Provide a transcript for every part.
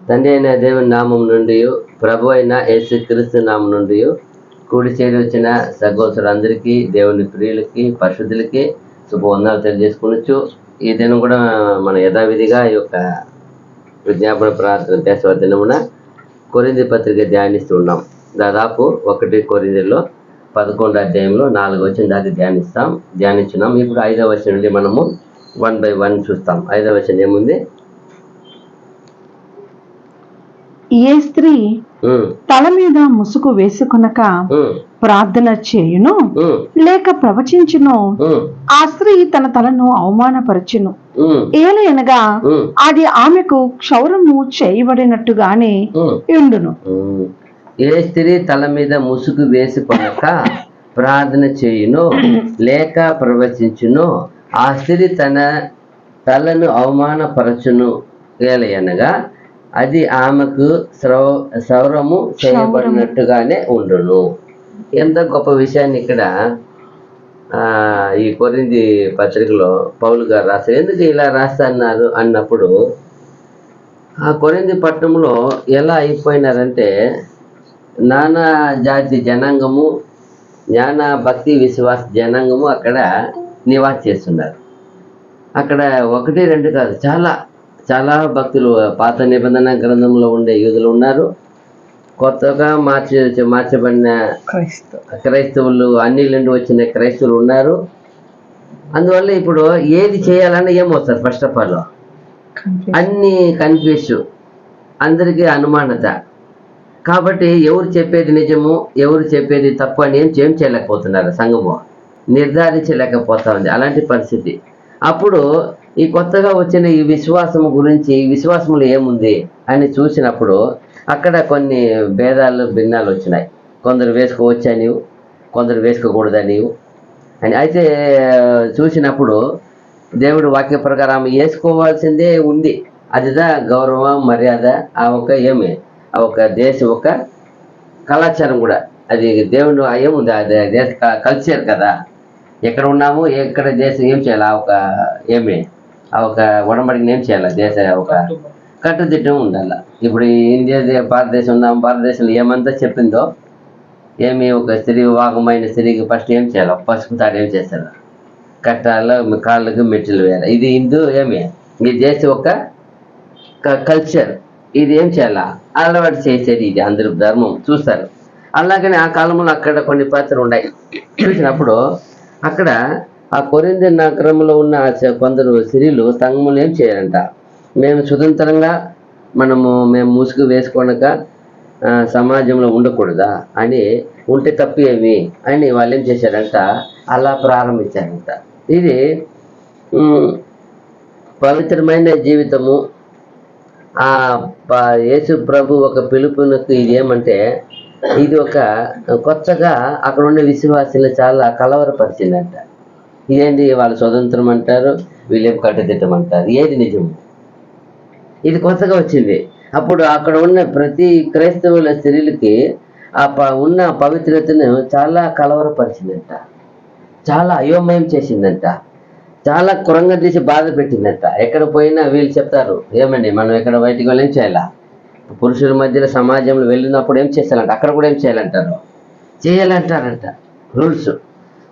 తండ్రి అయిన దేవుని నామం నుండి, ప్రభు అయిన యేసుక్రీస్తు నామం నుండి కూడి చేరి వచ్చిన సహోదరులందరికీ, దేవుని ప్రియులకి, పరిశుద్ధులకి శుభవందనాలు తెలియజేసుకునొచ్చు. ఈ దినం కూడా మన యథావిధిగా ఈ యొక్క విజ్ఞాపన ప్రార్థన దేశవ దినమున కొరింథీ పత్రిక ధ్యానిస్తూ ఉన్నాం. దాదాపు 1 కొరింథీలో 11వ అధ్యాయంలో 4వ వచనం దాకా ధ్యానించున్నాం. ఇప్పుడు 5వ వచనం నుండి మనము 1 by 1 చూస్తాం. 5వ వచనం ఏముంది? ఏ స్త్రీ తల మీద ముసుగు వేసుకొనక ప్రార్థన చేయును లేక ప్రవచించును, ఆ స్త్రీ తన తలను అవమానపరచును. ఏలయనగా అది ఆమెకు క్షౌరము చేయబడినట్టుగానే ఉండును. ఏ స్త్రీ తల మీద ముసుగు వేసుకొనక ప్రార్థన చేయును లేక ప్రవచించును, ఆ స్త్రీ తన తలను అవమానపరచును. ఏలయనగా అది ఆమెకు క్షౌరము చేయబడినట్టుగానే ఉండును. ఎంత గొప్ప విషయాన్ని ఇక్కడ ఈ కొరింథీ పత్రికలో పౌలు గారు రాశారు. ఎందుకు ఇలా రాస్తున్నారు అన్నప్పుడు, ఆ కొరింథీ పట్టణంలో ఎలా అయిపోయినారంటే, నానా జాతి జనాంగము, జ్ఞాన భక్తి విశ్వాస జనాంగము అక్కడ నివాసం చేస్తున్నారు. అక్కడ 1, 2 కాదు, చాలా భక్తులు పాత నిబంధన గ్రంథంలో ఉండే యూదులు ఉన్నారు, కొత్తగా మార్చబడిన క్రైస్తవులు, అన్ని నుండి వచ్చిన క్రైస్తవులు ఉన్నారు. అందువల్ల ఇప్పుడు ఏది చేయాలన్నా ఏమవుతారు? ఫస్ట్ ఆఫ్ ఆల్ అన్ని కన్ఫ్యూజ్, అందరికీ అనుమానత. కాబట్టి ఎవరు చెప్పేది నిజము, ఎవరు చెప్పేది తప్పు అని ఏం చేయలేకపోతున్నారు. సంఘము నిర్ధారించలేకపోతా ఉంది. అలాంటి పరిస్థితి. అప్పుడు ఈ కొత్తగా వచ్చిన ఈ విశ్వాసము గురించి, ఈ విశ్వాసములో ఏముంది అని చూసినప్పుడు అక్కడ కొన్ని భిన్నాలు వచ్చినాయి. కొందరు వేసుకోవచ్చా నీవు, కొందరు వేసుకోకూడదా నీవు అని. అయితే చూసినప్పుడు దేవుడు వాక్య ప్రకారం వేసుకోవాల్సిందే ఉంది. అదిదా గౌరవం, మర్యాద, ఆ ఒక దేశం ఒక కళాచారం కూడా. అది దేవుడు ఏముంది, అది దేశ కల్చర్ కదా. ఎక్కడ ఉన్నాము, ఎక్కడ దేశం ఏం చేయాలి, ఆ ఒక ఉడంబడిని ఏం చేయాలి, దేశ ఒక కట్టుదిట్టం ఉండాలి. ఇప్పుడు ఇండియా భారతదేశం ఉన్నాము, భారతదేశంలో ఏమంతా చెప్పిందో, ఒక స్త్రీ, వివాహమైన స్త్రీకి ఫస్ట్ ఏం చేయాలి, పసుపు తాడు ఏం చేస్తారు, కట్టాల కాళ్ళకు మెట్లు వేయాలి. ఇది హిందూ ఈ దేశం ఒక కల్చర్. ఇది ఏం చేయాలా, అలవాటు చేసేది ఇది. అందరూ ధర్మం చూస్తారు. అలాగనే ఆ కాలంలో అక్కడ కొన్ని పాత్రలు ఉన్నాయి. చూసినప్పుడు అక్కడ ఆ కొరింథీ నగరంలో ఉన్న కొందరు స్త్రీలు సంఘములు ఏం చేయాలంట, మేము స్వతంత్రంగా మేము ముసుగు వేసుకోనక సమాజంలో ఉండకూడదా అని, ఉంటే తప్పు ఏమి అని వాళ్ళు ఏం చేశారంట, అలా ప్రారంభించారంట. ఇది పవిత్రమైన జీవితము. ఆ యేసు ప్రభు ఒక పిలుపునకు ఇది ఏమంటే, ఇది ఒక కొత్తగా అక్కడ ఉండే విశ్వాసులు చాలా కలవరపరిచిందంట. ఇదేంటి, వాళ్ళు స్వతంత్రం అంటారు, వీళ్ళేం కట్టుదిట్టం అంటారు, ఏది నిజము? ఇది కొత్తగా వచ్చింది. అప్పుడు అక్కడ ఉన్న ప్రతి క్రైస్తవుల స్త్రీలకి ఉన్న పవిత్రతను చాలా కలవరపరిచిందంట, చాలా అయోమయం చేసిందంట, చాలా కురంగా తీసి బాధ పెట్టిందంట. ఎక్కడ పోయినా వీళ్ళు చెప్తారు, ఏమండి మనం ఎక్కడ బయటికి వెళ్ళి ఏం చేయాలా, పురుషుల మధ్యలో సమాజంలో వెళ్ళినప్పుడు ఏం చేస్తారంట, అక్కడ కూడా ఏం చేయాలంటారంట రూల్స్.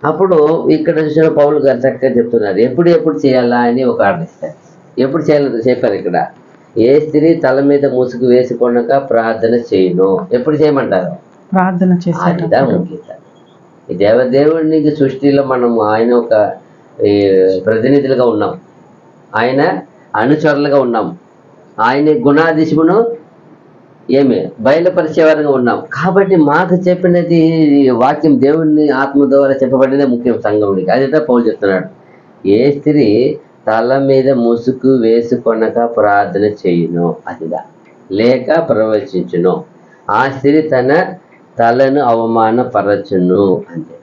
అప్పుడు ఇక్కడ చూసిన పౌలు గారు చక్కగా చెప్తున్నారు, ఎప్పుడు చేయాలా అని ఒక ఆర్డర్ ఇస్తారు. ఎప్పుడు చేయాలని చెప్పారు ఇక్కడ, ఏ స్త్రీ తల మీద ముసుగు వేసుకొనక ప్రార్థన చేయను. ఎప్పుడు చేయమంటారు? ప్రార్థన చేసేదా ముఖ్యత. ఈ దేవునికి సృష్టిలో మనము ఆయన ఒక ప్రతినిధులుగా ఉన్నాం, ఆయన అనుచరులుగా ఉన్నాం, ఆయన గుణాధిశమును బయలుపరిచేవారుగా ఉన్నాం. కాబట్టి మాకు చెప్పినది వాక్యం, దేవుని ఆత్మ ద్వారా చెప్పబడినదే ముఖ్యం సంఘమునికి. అదే పౌలు చెప్తున్నాడు, ఏ స్త్రీ తల మీద ముసుగు వేసుకొనక ప్రార్థన చేయును, అదిగా లేక ప్రవచించును, ఆ స్త్రీ తన తలను అవమానపరచును. అంటే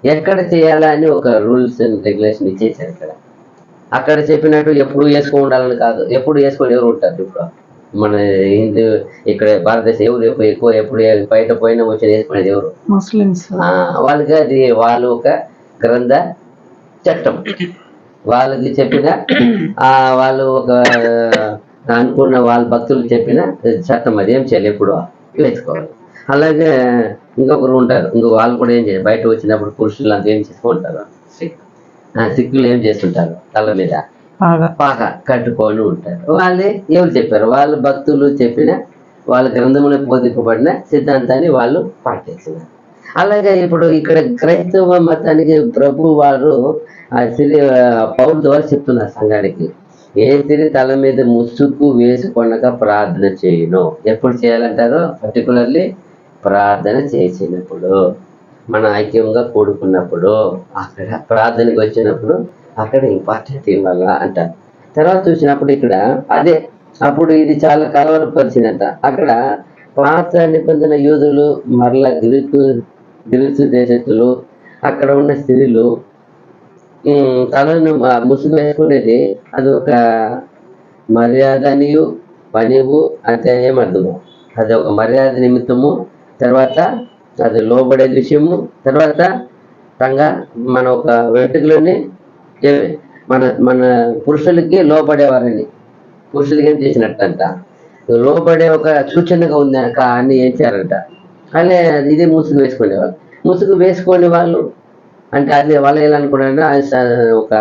ఎక్కడ చేయాలని ఒక రూల్స్ అండ్ రెగ్యులేషన్ ఇచ్చేసారు. అక్కడ చెప్పినట్టు ఎప్పుడు వేసుకొని ఉండాలని కాదు. ఎప్పుడు వేసుకొని ఎవరు ఉంటారు? ఇప్పుడు మన హిందూ ఇక్కడ భారతదేశం ఎవరు ఎక్కువ ఎప్పుడు బయట పోయినా వచ్చి వేసుకునేది ఎవరు? ముస్లిమ్స్. వాళ్ళకి అది వాళ్ళు ఒక గ్రంథ చట్టం, వాళ్ళకి చెప్పిన వాళ్ళు ఒక అనుకున్న వాళ్ళ భక్తులు చెప్పిన చట్టం అది ఏం చేయాలి, ఎప్పుడు వేసుకోవాలి. అలాగే ఇంకొకరు ఉంటారు, వాళ్ళు కూడా ఏం చేయాలి, బయట వచ్చినప్పుడు పురుషులు అంతా ఏం చేసుకుంటారు, సిక్కులు ఏం చేస్తుంటారు, తల మీద పాక కట్టుకొని ఉంటారు. వాళ్ళే ఎవరు చెప్పారు, వాళ్ళ భక్తులు చెప్పిన వాళ్ళ గ్రంథంలో బోధింపబడిన సిద్ధాంతాన్ని వాళ్ళు పాటిస్తున్నారు. అలాగే ఇప్పుడు ఇక్కడ క్రైస్తవ మతానికి ప్రభు వారు ఆ స్త్రీ పౌరు ద్వారా చెప్తున్నారు సంఘానికి, ఏ స్త్రీ తల మీద ముసుగు వేసుకొనక ప్రార్థన చేయను. ఎప్పుడు చేయాలంటారు, పర్టికులర్లీ ప్రార్థన చేసినప్పుడు, మన ఐక్యంగా కూడుకున్నప్పుడు, అక్కడ ప్రార్థనకు వచ్చినప్పుడు అక్కడ ఇంపార్టెంట్ ఇవ్వాలా అంటారు. తర్వాత చూసినప్పుడు ఇక్కడ అదే అప్పుడు ఇది చాలా కలవరపరిచిందంట. అక్కడ పాత నిబంధన యూదులు, మరలా గ్రీసు దేశస్తులు, అక్కడ ఉన్న స్త్రీలు తలను ముసుగు వేసుకునేది అది ఒక మర్యాదనియు పనివు అంటే ఏమర్థము, అది ఒక మర్యాద నిమిత్తము, తర్వాత అది లోబడే విషయము, తర్వాత మన ఒక వెంట్రుకలోని మన మన పురుషులకి లోబడేవారని, పురుషులకి ఏం చేసినట్టంట, లోబడే ఒక సూచనగా ఉంది అని ఏం చేయాలంట. కానీ ఇదే ముసుగు వేసుకునేవాళ్ళు. ముసుగు వేసుకునే వాళ్ళు అంటే అది వాళ్ళు ఎలా అనుకున్నారంటే ఒక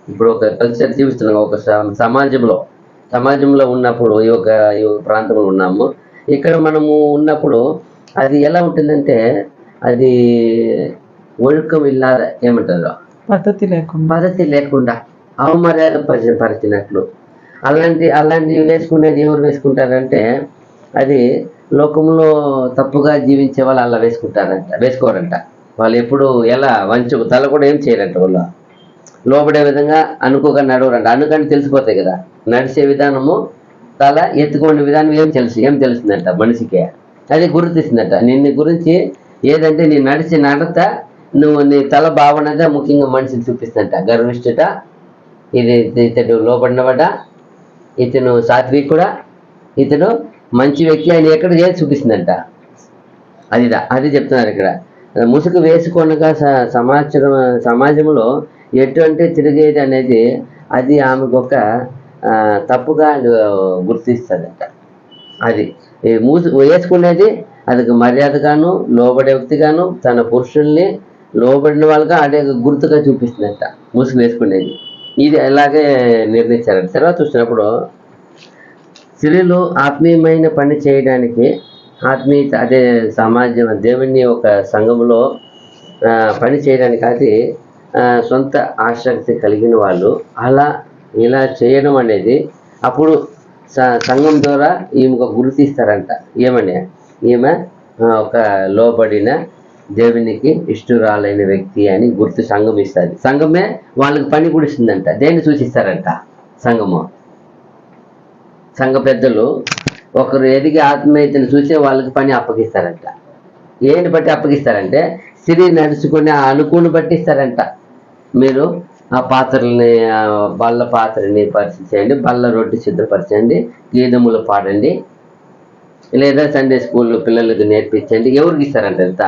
ఇప్పుడు ఒక కల్చర్ జీవిస్తున్నాం, ఒక సమాజంలో ఉన్నప్పుడు ఈ ఒక ప్రాంతంలో ఉన్నాము. ఇక్కడ మనము ఉన్నప్పుడు అది ఎలా ఉంటుందంటే అది ఒழுக்கம் ఇల్లాద ఏమంటారు, పద్ధతి లేకుండా అవమర్యాద పరిచినట్లు. అలాంటి వేసుకునేది ఎవరు వేసుకుంటారంటే అది లోకంలో తప్పుగా జీవించే వాళ్ళు అలా వేసుకోరంట. వాళ్ళు ఎప్పుడు ఎలా తల కూడా ఏం చేయరంట, వాళ్ళు లోబడే విధంగా అనుకోగా నడవరంట. అనుకని తెలిసిపోతాయి కదా, నడిచే విధానము, తల ఎత్తుకునే విధానం ఏం తెలుస్తుందంట మనిషికి, అది గుర్తిస్తుందట. నిన్ను గురించి ఏదంటే నీ నడిచి నడత, నువ్వు నీ తల భావనగా ముఖ్యంగా మనిషిని చూపిస్తుందంట. గర్విష్ఠత, ఇతడు లోబడినవాడ, ఇతను సాత్వికుడా, ఇతడు మంచి వ్యక్తి అని ఎక్కడ ఏది చూపిస్తుందంట. అది చెప్తున్నారు ఇక్కడ. ముసుగు వేసుకొనగా సమాజంలో ఎటువంటి తిరిగేది అనేది అది ఆమెకు ఒక తప్పుగా గుర్తిస్తుందంట. అది వేసుకునేది అది మర్యాదగాను, లోబడే వ్యక్తిగాను, తన పురుషుల్ని లోబడిన వాళ్ళుగా అదే గుర్తుగా చూపిస్తుందంట ముసుగు వేసుకునేది. ఇది అలాగే నిర్ణయించారంట. తర్వాత చూసినప్పుడు స్త్రీలు ఆత్మీయమైన పని చేయడానికి, ఆత్మీయత అదే సమాజం దేవుని ఒక సంఘంలో పని చేయడానికి అది సొంత ఆసక్తి కలిగిన వాళ్ళు ఇలా చేయడం అనేది అప్పుడు సంఘం ద్వారా ఈమె గుర్తిస్తారంట. ఏమని, ఈమె ఒక లోబడిన దేవునికి ఇష్టరాలైన వ్యక్తి అని గుర్తు సంఘం ఇస్తుంది. సంఘమే వాళ్ళకి పని కూడా ఇస్తుందంట. దేన్ని సూచిస్తారంట, సంఘ పెద్దలు ఒకరు ఎదిగి ఆత్మీయతను చూసే వాళ్ళకి పని అప్పగిస్తారంట. ఏంటి బట్టి అప్పగిస్తారంటే స్త్రీ నడుచుకునే ఆ అనుకుని బట్టి ఇస్తారంట. మీరు ఆ పాత్రల్ని, బల్ల పాత్రని పరిచయం చేయండి, బల్ల రొట్టె సిద్ధపరచండి, గీతములు పాడండి, లేదా సండే స్కూల్లో పిల్లలకు నేర్పించండి. ఎవరికి ఇస్తారంట ఎంత,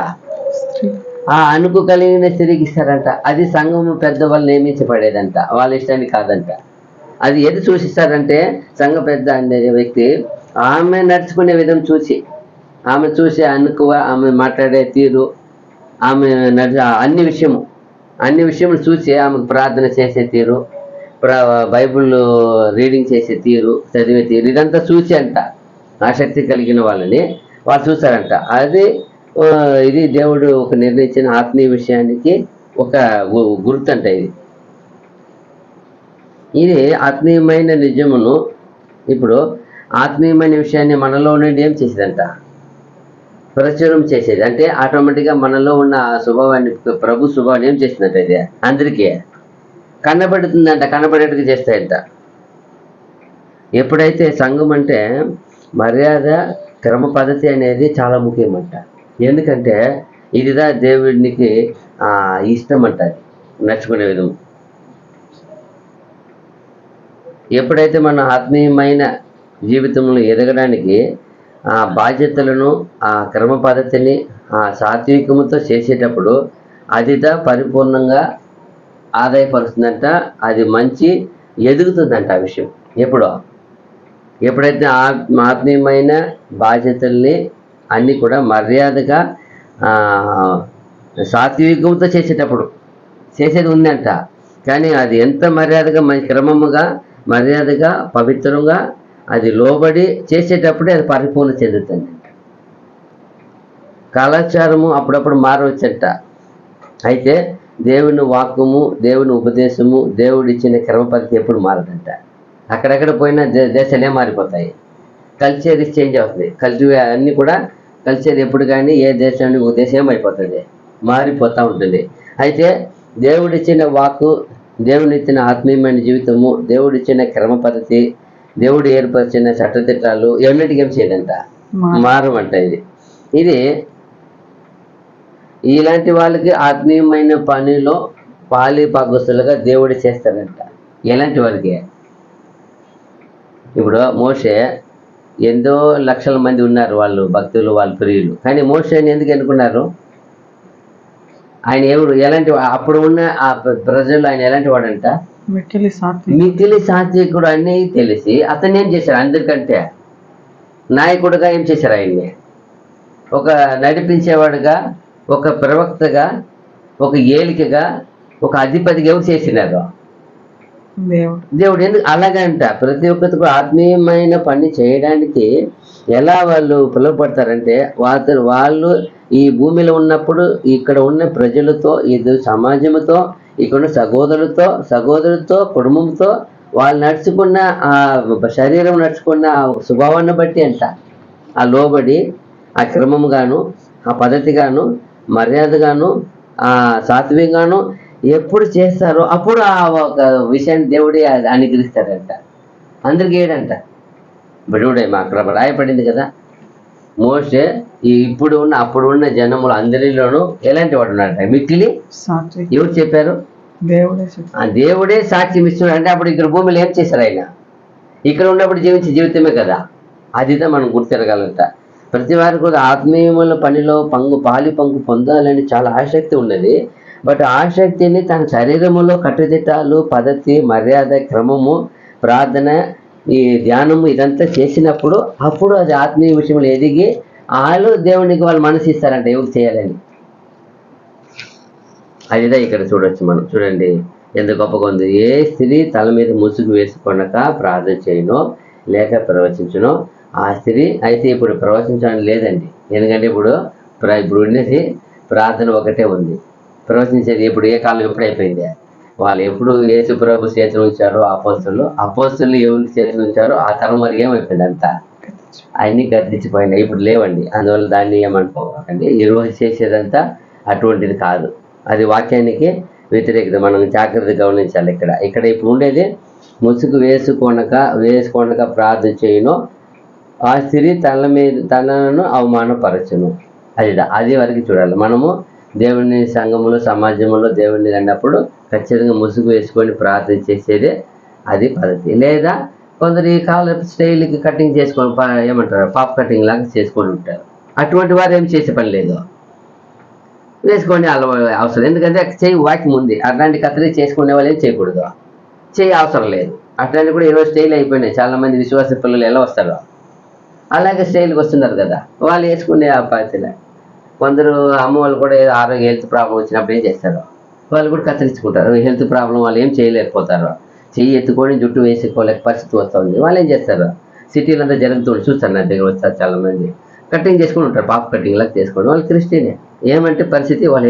ఆ అనుకు కలిగిన స్త్రీకి ఇస్తారంట. అది సంఘము పెద్దవాళ్ళు నియమించబడేదంట, వాళ్ళ ఇష్టానికి కాదంట. అది ఏది సూచిస్తారంటే సంఘ పెద్ద అనే వ్యక్తి ఆమె నడుచుకునే విధం చూసి, ఆమె చూసే అనుకువ, ఆమె మాట్లాడే తీరు, ఆమె అన్ని విషయములు చూసి ఆమెకు ప్రార్థన చేసే తీరు, బైబుల్ రీడింగ్ చేసే తీరు, చదివే తీరు, ఇదంతా చూసి అంట ఆసక్తి కలిగిన వాళ్ళని వాళ్ళు చూస్తారంట. ఇది దేవుడు ఒక నిర్ణయించిన ఆత్మీయ విషయానికి ఒక గుర్తు అంట. ఇది ఆత్మీయమైన నిజమును, ఇప్పుడు ఆత్మీయమైన విషయాన్ని మనలో నుండి ఏం చేసేదంట, ప్రచురం చేసేది. అంటే ఆటోమేటిక్గా మనలో ఉన్న ఆ స్వభావాన్ని, ప్రభు స్వభావాన్ని ఏం చేసిందంట, ఇది అందరికీ కనబడుతుందంట, కనబడేట్టుగా చేస్తాయంట. ఎప్పుడైతే సంఘం అంటే మర్యాద, క్రమ పద్ధతి అనేది చాలా ముఖ్యమంట. ఎందుకంటే ఇదిదా దేవునికి ఇష్టం అంట, నడుచుకునే విధం. ఎప్పుడైతే మన ఆత్మీయమైన జీవితంలో ఎదగడానికి ఆ బాధ్యతలను, ఆ క్రమ పద్ధతిని, ఆ సాత్వికముతో చేసేటప్పుడు అదిదా పరిపూర్ణంగా ఆదాయపరుస్తుందంట. అది మంచి ఎదుగుతుందంట ఆ విషయం. ఎప్పుడో ఎప్పుడైతే ఆత్మీయమైన బాధ్యతల్ని అన్నీ కూడా మర్యాదగా సాత్వికంతో చేసేది ఉందంట. కానీ అది ఎంత మర్యాదగా క్రమముగా మర్యాదగా పవిత్రంగా అది లోబడి చేసేటప్పుడే అది పరిపూర్ణ చెందుతుంది. కాలాచారము అప్పుడప్పుడు మారవచ్చంట. అయితే దేవుని వాక్యము, దేవుని ఉపదేశము, దేవుడు ఇచ్చిన క్రమ పద్ధతి ఎప్పుడు మారదంట. అక్కడెక్కడ పోయినా దేశాలే మారిపోతాయి. కల్చర్ చేంజ్ అవుతుంది. అన్నీ కూడా కల్చర్ ఎప్పుడు కానీ ఏ దేశానికి ఒక దేశం ఏమైపోతుంది, మారిపోతూ ఉంటుంది. అయితే దేవుడిచ్చిన వాక్కు, దేవుడిచ్చిన ఆత్మీయమైన జీవితము, దేవుడిచ్చిన క్రమ పద్ధతి, దేవుడు ఏర్పరిచిన చట్టతిట్టాలు ఎన్నిటికి ఏం చేయదంట, మారమంట. ఇది ఇలాంటి వాళ్ళకి ఆత్మీయమైన పనిలో పాలిపాగస్తులుగా దేవుడు చేస్తాడంట. ఎలాంటి వారికి? ఇప్పుడు మోషే ఎంతో లక్షల మంది ఉన్నారు, వాళ్ళు భక్తులు, వాళ్ళు ప్రియులు. కానీ మోషేని ఎందుకు ఎన్నుకున్నారు? ఆయన ఎవరు, ఎలాంటి అప్పుడు ఉన్న ఆ ప్రజలు ఆయన ఎలాంటి వాడంట? మిక్కిలి సాత్వికుడు అని తెలిసి అతన్ని ఏం చేశారు? అందరికంటే నాయకుడుగా ఏం చేశారు? ఆయన్ని ఒక నడిపించేవాడుగా, ఒక ప్రవక్తగా, ఒక ఏలికగా, ఒక అధిపతిగా ఎవరు చేసినారు? దేవుడు. ఎందుకు అలాగంట? ప్రతి ఒక్కరికి ఆత్మీయమైన పని చేయడానికి ఎలా వాళ్ళు పిలువపడతారంటే, వాళ్ళు ఈ భూమిలో ఉన్నప్పుడు ఇక్కడ ఉన్న ప్రజలతో, ఇది సమాజంతో, ఇక్కడ ఉన్న సహోదరులతో కుటుంబంతో వాళ్ళు నడుచుకున్న ఆ శరీరం నడుచుకున్న ఆ స్వభావాన్ని బట్టి అంట ఆ లోబడి, ఆ క్రమముగాను, ఆ పద్ధతిగాను, మర్యాదగాను, ఆ సాత్వికంగాను ఎప్పుడు చేస్తారో అప్పుడు ఆ ఒక విషయాన్ని దేవుడే అనుగ్రహిస్తాడంట. అందరికి ఏడంట. బిడుడే మా అక్కడ రాయపడింది కదా, మోషే అప్పుడు ఉన్న జనములు అందరిలోనూ ఎలాంటి వాడు ఉన్నాడంట? మిక్కిలి. ఎవరు చెప్పారు? దేవుడే సాక్ష్యం ఇస్తున్నాడు. అంటే అప్పుడు ఇక్కడ భూమిలో ఏం చేశారు? ఆయన ఇక్కడ ఉన్నప్పుడు జీవించే జీవితమే కదా. అదిదా మనం గుర్తిరగలంట. ప్రతి వారికి కూడా ఆత్మీయముల పనిలో పంగు పొందాలని చాలా ఆసక్తి ఉన్నది. బట్ ఆసక్తిని తన శరీరములో కట్టుదిట్టాలు, పద్ధతి, మర్యాద, క్రమము, ప్రార్థన, ఈ ధ్యానము ఇదంతా చేసినప్పుడు అప్పుడు అది ఆత్మీయ విషయంలో ఎదిగి దేవునికి వాళ్ళు మనసు ఇస్తారంట ఎవరు చేయాలని. అదిదా ఇక్కడ చూడొచ్చు మనం. చూడండి ఎంత గొప్పగా ఉంది. ఏ స్త్రీ తల మీద ముసుగు వేసుకొనక ప్రార్థన చేయనో లేక ప్రవచించునో ఆ స్త్రీ అయితే ఇప్పుడు ప్రవచించడం లేదండి. ఎందుకంటే ఇప్పుడు ఉన్నది ప్రార్థన ఒకటే ఉంది. ప్రవచించేది ఇప్పుడు ఏ కాలం ఎప్పుడు అయిపోయింది? వాళ్ళు ఎప్పుడు యేసు ప్రభు చేతులు ఉంచారో అపోస్తులు ఎవరికి చేతులు ఉంచారో ఆ తరం వరకు ఏమైపోయింది? అంతా అన్ని గర్దించిపోయినాయి. ఇప్పుడు లేవండి. అందువల్ల దాన్ని ఏమనుకోకండి. ఈరోజు చేసేదంతా అటువంటిది కాదు. అది వాక్యానికి వ్యతిరేకత. మనం జాగ్రత్తగా గమనించాలి. ఇక్కడ ఇప్పుడు ఉండేది ముసుగు వేసుకొనక ప్రార్థన చేయను ఆ స్త్రీ తనను అవమానపరచును. అది వరకు చూడాలి మనము. దేవుని సంఘములో, సమాజంలో దేవుడిని అన్నప్పుడు ఖచ్చితంగా ముసుగు వేసుకొని ప్రార్థన చేసేదే అది పద్ధతి. లేదా కొందరు ఈ కాల స్టైల్కి కటింగ్ చేసుకొని ఏమంటారు, పాప్ కటింగ్ లాగా చేసుకొని ఉంటారు. అటువంటి వారు ఏం చేసే పని లేదు, వేసుకొని అవసరం. ఎందుకంటే చేయి వాకి ఉంది. అట్లాంటి కత్తిరి చేసుకునే వాళ్ళు ఏం చేయకూడదు, చేయి అవసరం లేదు. అట్లాంటి కూడా ఈరోజు స్టైల్ అయిపోయినాయి. చాలామంది విశ్వాస పిల్లలు ఎలా వస్తారో అలాగే స్టైల్కి వస్తున్నారు కదా, వాళ్ళు వేసుకునే ఆ పద్ధతిలో. కొందరు అమ్మ వాళ్ళు కూడా ఏదో ఆరోగ్య హెల్త్ ప్రాబ్లం వచ్చినప్పుడు ఏం చేస్తారు, వాళ్ళు కూడా కత్తిరించుకుంటారు. హెల్త్ ప్రాబ్లం వాళ్ళు ఏం చేయలేకపోతారు, చెయ్యి ఎత్తుకొని జుట్టు వేసుకోలేక పరిస్థితి వస్తుంది. వాళ్ళు ఏం చేస్తారు, సిటీలో అంతా జరుగుతుంది. చూస్తారు నా దగ్గర వస్తారు చాలామంది కటింగ్ చేసుకుని ఉంటారు, పాప కటింగ్ లాగా చేసుకోండి. వాళ్ళు క్రిస్టియనే. ఏమంటే పరిస్థితి వాళ్ళ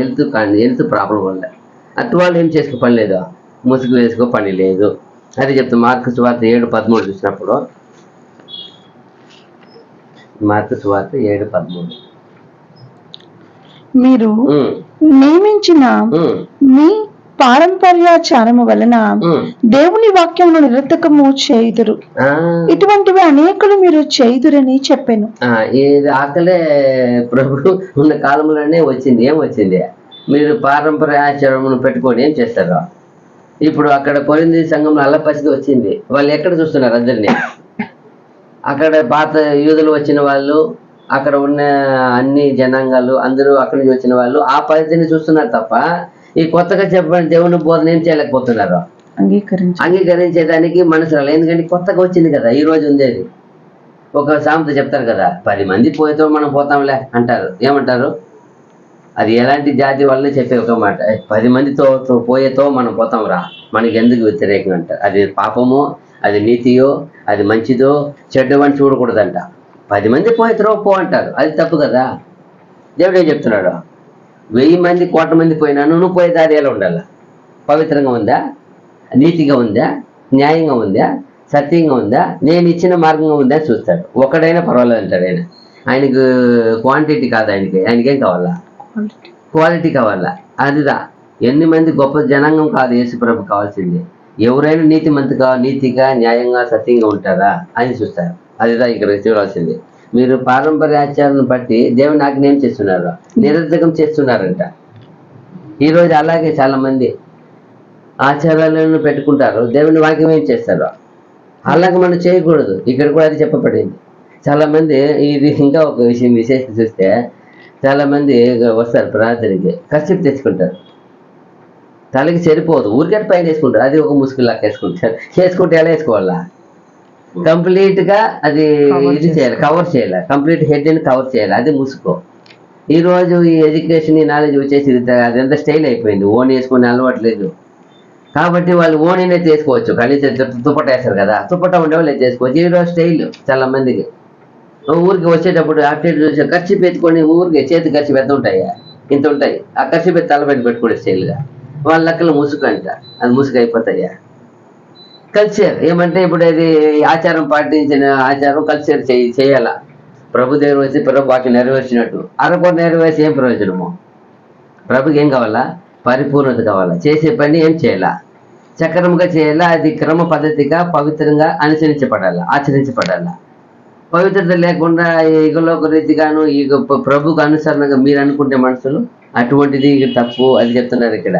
హెల్త్ ప్రాబ్లం వల్ల. అటు వాళ్ళు ఏం చేసుకో పని లేదు, ముసుగు వేసుకో పని లేదు. అది చెప్తాను. మార్కు సువార్త 7:13 చూసినప్పుడు, మార్కు సువార్త 7:13 మీరు నియమించిన మీ పారంపర్యాచారము వలన దేవుని వాక్యమును నిరర్థకము చేయుదురు, ఇటువంటివి అనేకులు మీరు చేయుదురని చెప్పాను. ఇది ఆకలే ప్రభు ఉన్న కాలంలోనే వచ్చింది. ఏం వచ్చింది, మీరు పారంపర్యాచారమును పెట్టుకొని ఏం చేస్తారు. ఇప్పుడు అక్కడ కొరింథీ సంఘంలో అల్ల పరిస్థితి వచ్చింది. వాళ్ళు ఎక్కడ చూస్తున్నారు అందరినీ, అక్కడ పాత యూదులు వచ్చిన వాళ్ళు, అక్కడ ఉన్న అన్ని జనాంగాలు అందరూ అక్కడి నుంచి వచ్చిన వాళ్ళు ఆ పరిస్థితిని చూస్తున్నారు తప్ప ఈ కొత్తగా చెప్పబడిన దేవుని బోధన ఏం చేయలేకపోతున్నారు, అంగీకరించేదానికి మనసు రాలేదు. ఎందుకంటే కొత్తగా వచ్చింది కదా, ఈ రోజు ఉండేది. ఒక సామెత చెప్తారు కదా, 10 మంది పోయేతో మనం పోతాంలే అంటారు. ఏమంటారు? అది ఎలాంటి జాతి వాళ్ళని చెప్పే ఒక మాట. 10 మందితో పోయేతో మనం పోతాం రా, మనకి ఎందుకు వ్యతిరేకం అంటారు. అది పాపమో, అది నీతియో, అది మంచిదో చెడ్డో అని చూడకూడదంట. 10 మంది పోయేతో పో అంటారు. అది తప్పు కదా. దేవుడు ఏం చెప్తున్నాడు? 1000 మంది 1,000,000 మంది పోయినా నువ్వు పోయే దారి ఎలా ఉండాలా? పవిత్రంగా ఉందా? నీతిగా ఉందా? న్యాయంగా ఉందా? సత్యంగా ఉందా? నేను ఇచ్చిన మార్గంగా ఉందా చూస్తాడు. ఒకడైనా పర్వాలేదు అంటాడు ఆయన. ఆయనకు క్వాంటిటీ కాదు, ఆయనకేం కావాలా? క్వాలిటీ కావాలా. అదిదా. ఎన్ని మంది గొప్ప జనాంగం కాదు యేసుప్రభు కావాల్సింది. ఎవరైనా నీతిగా న్యాయంగా సత్యంగా ఉంటారా అని చూస్తారు. అదిదా ఇక్కడ చూడాల్సింది. మీరు పారంపర్య ఆచారాన్ని బట్టి దేవుని ఆజ్ఞ ఏం చేస్తున్నారు? నిరర్ధకం చేస్తున్నారంట. ఈరోజు అలాగే చాలా మంది ఆచారాలను పెట్టుకుంటారు, దేవుని వాక్యం ఏం చేస్తారు? అలాగే మనం చేయకూడదు. ఇక్కడ కూడా అది చెప్పబడింది. చాలా మంది ఇది ఇంకా ఒక విశేషం చూస్తే, చాలా మంది వస్తారు ప్రార్థనకి, ఖర్చు తెచ్చుకుంటారు. తలకి సరిపోదు, ఊరికే పైన వేసుకుంటారు. అది ఒక ముసుగులాగా వేసుకుంటారు. వేసుకుంటే ఎలా వేసుకోవాలా? కంప్లీట్ గా అది ఇది చేయాలి, కవర్ చేయాలి. కంప్లీట్ హెడ్ ని కవర్ చేయాలి. అది ముసుకో. ఈ రోజు ఈ ఎడ్యుకేషన్, ఈ నాలెడ్జ్ వచ్చేసి అదంతా స్టైల్ అయిపోయింది. ఓన్ వేసుకునే అలవాటు లేదు. కాబట్టి వాళ్ళు ఓన్ తీసుకోవచ్చు. కనీసం దుప్పట వేస్తారు కదా, దుప్పట ఉండేవాళ్ళు చేసుకోవచ్చు. ఈ రోజు స్టైల్ చాలా మందికి. ఊరికి వచ్చేటప్పుడు అటు చూసి ఖర్చు పెట్టుకొని ఊరికి చేతి ఖర్చు పెద్ద ఉంటాయా, ఇంత ఉంటాయి. ఆ ఖర్చు పెట్టి తలపెట్టి పెట్టుకోండి స్టైల్గా. వాళ్ళ లెక్కలు ముసుగు అంట. అది ముసుగు అయిపోతాయా? కల్చర్ ఏమంటే ఇప్పుడు అది ఆచారం పాటించిన ఆచారం కల్చర్ చేయాల. ప్రభు దగ్గర వచ్చి ప్రభు వాటిని నెరవేర్చినట్టు అరకొర నెరవేర్చి ఏం ప్రయోజనము? ప్రభుకి ఏం కావాలా? పరిపూర్ణత కావాలా. చేసే పని ఏం చేయాలా? చక్రముగా చేయాలా. అది క్రమ పద్ధతిగా పవిత్రంగా ఆచరించబడాలా. పవిత్రత లేకుండా ఈగలోక రీతిగాను ఈ ప్రభుకు అనుసరణగా మీరు అనుకుంటే మనుషులు, అటువంటిది తప్పు. అది చెప్తున్నారు ఇక్కడ.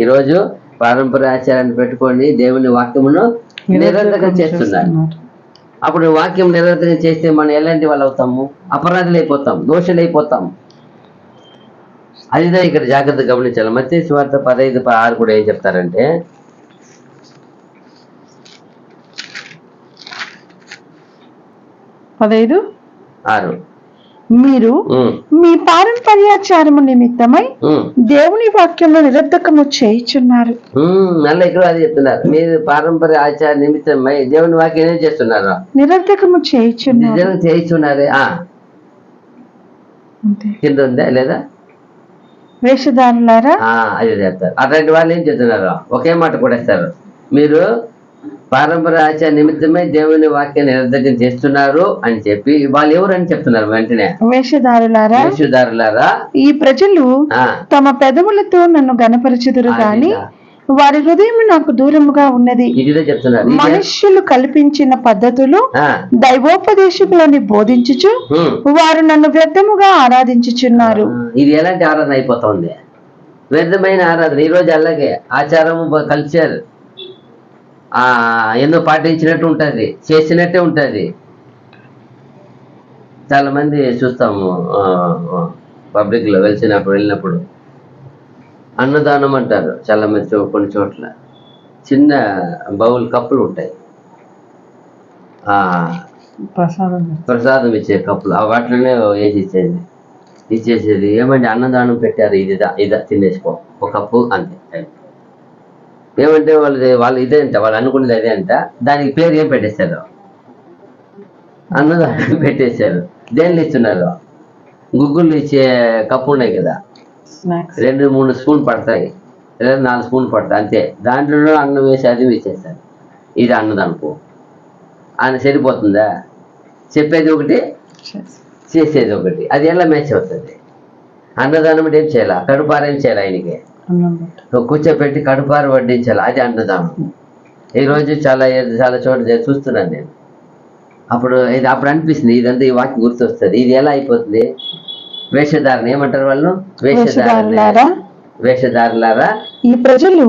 ఈరోజు పారంపర్య ఆచారాన్ని పెట్టుకొని దేవుని వాక్యమును నిరర్ధకం చేస్తున్నారు. అప్పుడు వాక్యం నిరర్ధకం చేస్తే మనం ఎలాంటి వాళ్ళు అవుతాము? అపరాధులు అయిపోతాం, దోషులు అయిపోతాం. అదిదా ఇక్కడ జాగ్రత్త గమనించాలి. మత్తయి సువార్త 15:6 కూడా ఏం చెప్తారంటే, 15:6 మీరు మీ పారంపర్యాచారము నిమిత్తమై దేవుని వాక్యంలో నిరర్ధకము చేయుచున్నారు. మళ్ళీ ఇక్కడ అది చెప్తున్నారు. మీరు పారంపర్య ఆచార నిమిత్తమై దేవుని వాక్యం ఏం చేస్తున్నారు? నిరర్ధకము చేయిచున్నారే. కింద ఉందా లేదా? వేషధారులారా, అది చెప్తారు. అట్లాంటి వాళ్ళు ఏం చెప్తున్నారు? ఒకే మాట కూడా ఇస్తారు. మీరు పారంపర్య ఆచార నిమిత్తమై దేవుని వాక్యాన్ని నిరర్ధకం చేస్తున్నారు అని చెప్పి వాళ్ళు ఎవరని చెప్తున్నారు వెంటనే? వేషధారులారా, ఈ ప్రజలు తమ పెదవులతో నన్ను గణపరచుదురు గాని వారి హృదయం నాకు దూరముగా ఉన్నది. ఇదిదే చెప్తున్నారు. మనుష్యులు కల్పించిన పద్ధతులు దైవోపదేశకులని బోధించుచు వారు నన్ను వ్యర్థముగా ఆరాధించుచున్నారు. ఇది ఎలాంటి ఆరాధన అయిపోతుంది? వ్యర్థమైన ఆరాధన. ఈరోజు అలాగే ఆచారము, కల్చర్ ఎన్నో పాటించినట్టు ఉంటుంది, చేసినట్టే ఉంటుంది. చాలా మంది చూస్తాము పబ్లిక్లో వెళ్ళినప్పుడు అన్నదానం అంటారు. చాలా మంది కొన్ని చోట్ల చిన్న బౌల్ కప్పులు ఉంటాయి, ప్రసాదం ఇచ్చే కప్పులు. వాటిలోనే ఇచ్చేసేది. ఏమంటే అన్నదానం పెట్టారు, ఇదా తినేసుకో ఒక కప్పు అంతే. ఏమంటే వాళ్ళు ఇదే అంట, వాళ్ళు అనుకునేది అదే అంట. దానికి పేరు ఏం పెట్టేశారు? అన్నదానం పెట్టేశారు. దేనిలో ఇస్తున్నారు? గుగ్గులు ఇచ్చే కప్పు ఉన్నాయి కదా, 2-3 స్పూన్ పడతాయి, లేదా 4 స్పూన్ పడతాయి అంతే. దాంట్లో అన్నం వేసి అది ఇచ్చేస్తారు. ఇది అన్నదనుకో ఆయన సరిపోతుందా? చెప్పేది ఒకటి, చేసేది ఒకటి. అది ఎలా మ్యాచ్ అవుతుంది? అన్నదానం అంటే ఏం చేయాలా? కడుపారేం చేయాలి? ఆయనకి కూర్చోపెట్టి కడుపారు వడ్డించాలి. అది అన్నదానం. ఈరోజు చాలా చోట్ల చూస్తున్నాను నేను. అప్పుడు అనిపిస్తుంది, ఇదంతా ఈ వాక్యం గుర్తొస్తుంది. ఇది ఎలా అయిపోతుంది? వేషధారణ. ఏమంటారు వాళ్ళు? వేషధారులారా, ఈ ప్రజలు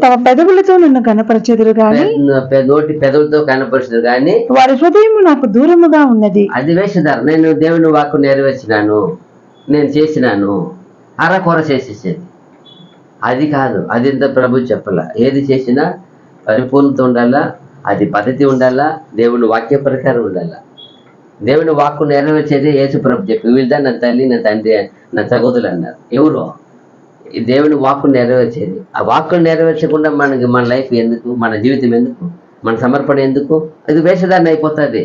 తమ పెదవులతో నన్ను కనపరచెదరు గాని, నోటి పెదవులతో కనపరచదు కానీ వారి హృదయం నాకు దూరముగా ఉన్నది. అది వేషధారణ. నేను దేవుని వాక్కు నెరవేర్చినాను, నేను చేసినాను, అరకొర చేసేసేది అది కాదు. అది ఎంత ప్రభు చెప్పాల. ఏది చేసినా పరిపూర్ణత ఉండాలా, అది పద్ధతి ఉండాలా, దేవుని వాక్య ప్రకారం ఉండాలా. దేవుని వాక్కు నెరవేర్చేది యేసు ప్రభు చెప్పి వీళ్ళ నా తల్లి నా తండ్రి నా సహోదరులు అన్నారు. ఎవరు? ఈ దేవుని వాక్కు నెరవేర్చేది. ఆ వాక్కును నెరవేర్చకుండా మనకి మన లైఫ్ ఎందుకు, మన జీవితం ఎందుకు, మన సమర్పణ ఎందుకు? అది వేషధారణ అయిపోతుంది.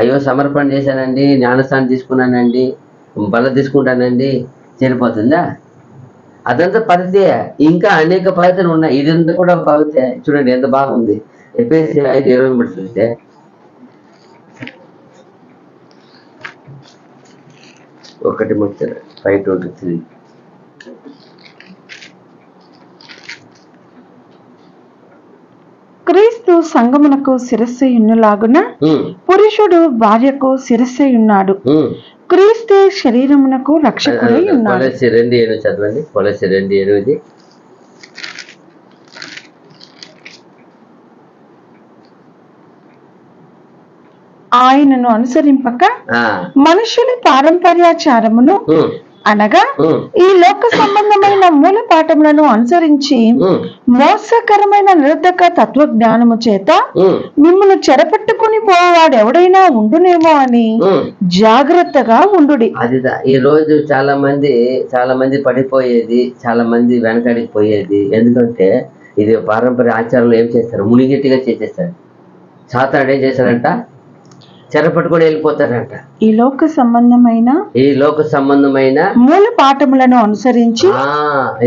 అయ్యో సమర్పణ చేశానండి, జ్ఞానస్థానం తీసుకున్నానండి, బల తీసుకుంటానండి, సరిపోతుందా? అదంతా పద్ధతే. ఇంకా అనేక పద్ధతులు ఉన్నాయి. ఇదంతా కూడా పద్ధతే. చూడండి ఎంత బాగుంది. ఎఫెసీ 5:20 చూస్తే, ఒకటి ముచ్చట 5:23. క్రీస్తు సంగమునకు శిరస్సు ఉన్నలాగున పురుషుడు భార్యకు శిరస్సు ఉన్నాడు. క్రీస్తే శరీరమునకు రక్షకుడై ఉన్నాడు. కొలస్సీ 2:8 చదవండి. కొలస్సీ 2:8. ఆయనను అనుసరింపక మనుషుల పారంపర్యాచారమును అనగా ఈ లోక సంబంధమైన మూల పాఠములను అనుసరించి మోసకరమైన నిరర్ధక తత్వజ్ఞానము చేత మిమ్మల్ని చెరపట్టుకుని పోవాడు ఎవడైనా ఉండునేమో అని జాగ్రత్తగా ఉండుడి. అది ఈ రోజు చాలా మంది పడిపోయేది, చాలా మంది వెనకడికి పోయేది. ఎందుకంటే ఇది పారంపర్య ఆచారంలో ఏం చేస్తారు, మునిగెట్టిగా చేసేస్తారు. సాతాడు ఏం చేశారంట, చెరపట్టుకొని వెళ్ళిపోతారంట. ఈ లోక సంబంధమైన మూల పాఠములను అనుసరించి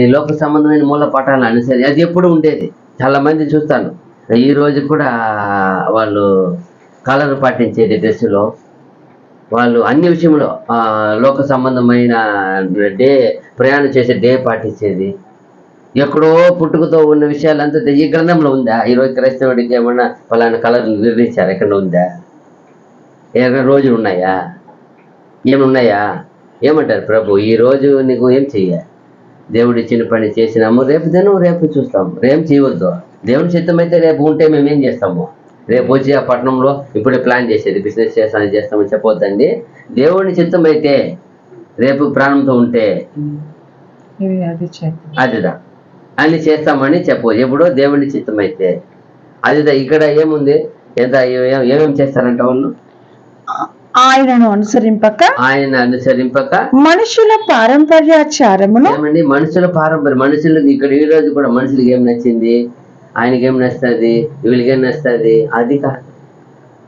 ఈ లోక సంబంధమైన మూల పాఠాలను అనుసరించి అది ఎప్పుడు ఉండేది. చాలా మంది చూస్తాను ఈ రోజు కూడా వాళ్ళు కలర్ పాటించేది డ్రెస్సులో, వాళ్ళు అన్ని విషయంలో లోక సంబంధమైన ప్రయాణం చేసే డే పాటించేది. ఎక్కడో పుట్టుకతో ఉన్న విషయాలంతా ఈ గ్రంథంలో ఉందా? ఈరోజు క్రైస్తవుడికి ఏమన్నా ఫలానా కలర్ నిర్ణయించారు? ఎక్కడ ఉందా? ఏమైనా రోజులు ఉన్నాయా? ఏమున్నాయా? ఏమంటారు ప్రభు, ఈ రోజు నీకు ఏం చెయ్య, దేవుడు ఇచ్చిన పని చేసినాము, రేపు చూస్తాము. రేపు చేయవద్దు. దేవుని చిత్తం అయితే రేపు ఉంటే మేము ఏం చేస్తాము? రేపు వచ్చి ఆ పట్టణంలో ఇప్పుడే ప్లాన్ చేసేది, బిజినెస్ చేస్తామని చెప్పొద్దండి. దేవుని చిత్తం అయితే రేపు ప్రాణంతో ఉంటే అదిదా అన్ని చేస్తామని చెప్పు. ఎప్పుడో దేవుని చిత్తం అయితే అదిదా. ఇక్కడ ఏముంది? ఏమేమి చేస్తారంట వాళ్ళు? ఆయనను అనుసరింపక మనుషుల పారంపర్యాచారమును. ఏమండి మనుషుల పారంపర్యం? మనుషులకు ఇక్కడ ఈ రోజు కూడా మనుషులకి ఏం నచ్చింది, ఆయనకేం నచ్చుతుంది, వీళ్ళకేం నచ్చుతుంది? అది కాదు.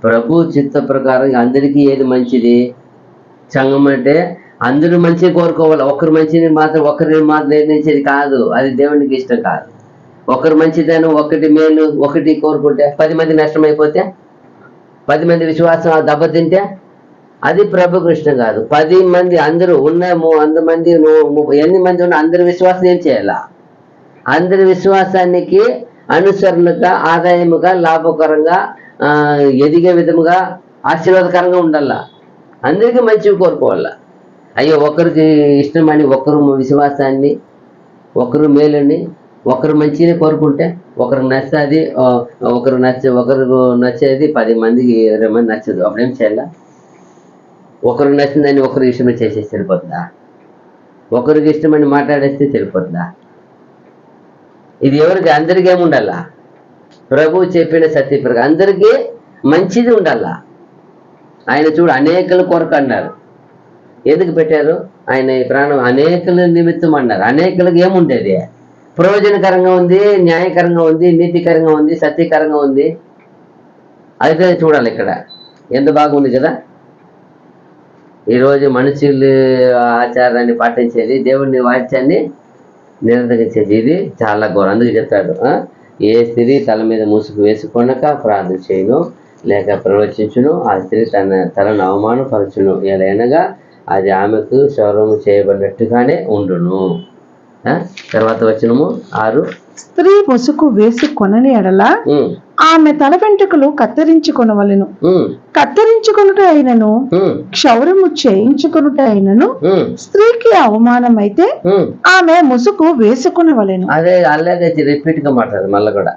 ప్రభు చిత్త ప్రకారం అందరికీ ఏది మంచిది? సంఘం అంటే అందరూ మంచిగా కోరుకోవాలి. ఒకరు మంచిని మాత్రం నిర్ణయించేది కాదు. అది దేవునికి ఇష్టం కాదు. ఒకరు మంచిదనం, ఒకటి మేలు, ఒకటి కోరుకుంటే 10 మంది నష్టం అయిపోతే, 10 మంది విశ్వాసం దెబ్బతింటే అది ప్రభుకు ఇష్టం కాదు. 10 మంది అందరూ ఉన్న 100 మంది 8 మంది ఉన్న అందరి విశ్వాసం ఏం చేయాలా? అందరి విశ్వాసానికి అనుసరణగా, ఆదాయముగా, లాభకరంగా, ఎదిగే విధముగా, ఆశీర్వాదకరంగా ఉండాల. అందరికీ మంచిగా కోరుకోవాలా. అయ్యో ఒకరికి ఇష్టమని ఒకరు విశ్వాసాన్ని, ఒకరు మేలుని, ఒకరు మంచిని కోరుకుంటే ఒకరికి నచ్చుతుంది, ఒకరికి నచ్చేది 10 మందికి 20 మంది నచ్చదు. అప్పుడేం చేయాలా? ఒకరికి నచ్చిందని ఒకరికి ఇష్టమని చేసేసి సరిపోతుందా? ఒకరికి ఇష్టమని మాట్లాడేస్తే సరిపోతుందా? ఇది ఎవరికి? అందరికీ ఏముండాలా? ప్రభువు చెప్పిన సత్యప్రకారం అందరికీ మంచిది ఉండాలా. ఆయన చూడు అనేకల కొరకు అన్నారు. ఎందుకు పెట్టారు? ఆయన ఈ ప్రాణం అనేకల నిమిత్తం అన్నారు. అనేకలకు ఏముండేది? ప్రయోజనకరంగా ఉంది, న్యాయకరంగా ఉంది, నీతికరంగా ఉంది, సత్యకరంగా ఉంది. అయితే చూడాలి ఇక్కడ ఎంత బాగుంది కదా. ఈరోజు మనుషులు ఆచారాన్ని పాటించేది, దేవుని వాక్యాన్ని నిరర్ధకించేది. ఇది చాలా ఘోరం. అందుకు చెప్తాడు, ఏ స్త్రీ తల మీద ముసుగు వేసుకొనక ప్రార్థన చేయను లేక ప్రవచించును, ఆ స్త్రీ తన తలను అవమానపరచును, ఎలాగనగా అది ఆమెకు శౌర్యము చేయబడినట్టుగానే ఉండును. తర్వాత వచనము 6. స్త్రీ ముసుగు వేసుకొనని ఎడల ఆమె తల వెంట్రుకలు కత్తిరించుకొనవలెను. కత్తిరించుకొనుట అయినను క్షౌరము చేయించుకొనుట అయినను స్త్రీకి అవమానమైతే ఆమె ముసుగు వేసుకొనవలెను. అదే అలాగే రిపీట్ గా మాట్లాడు మళ్ళీ కూడా.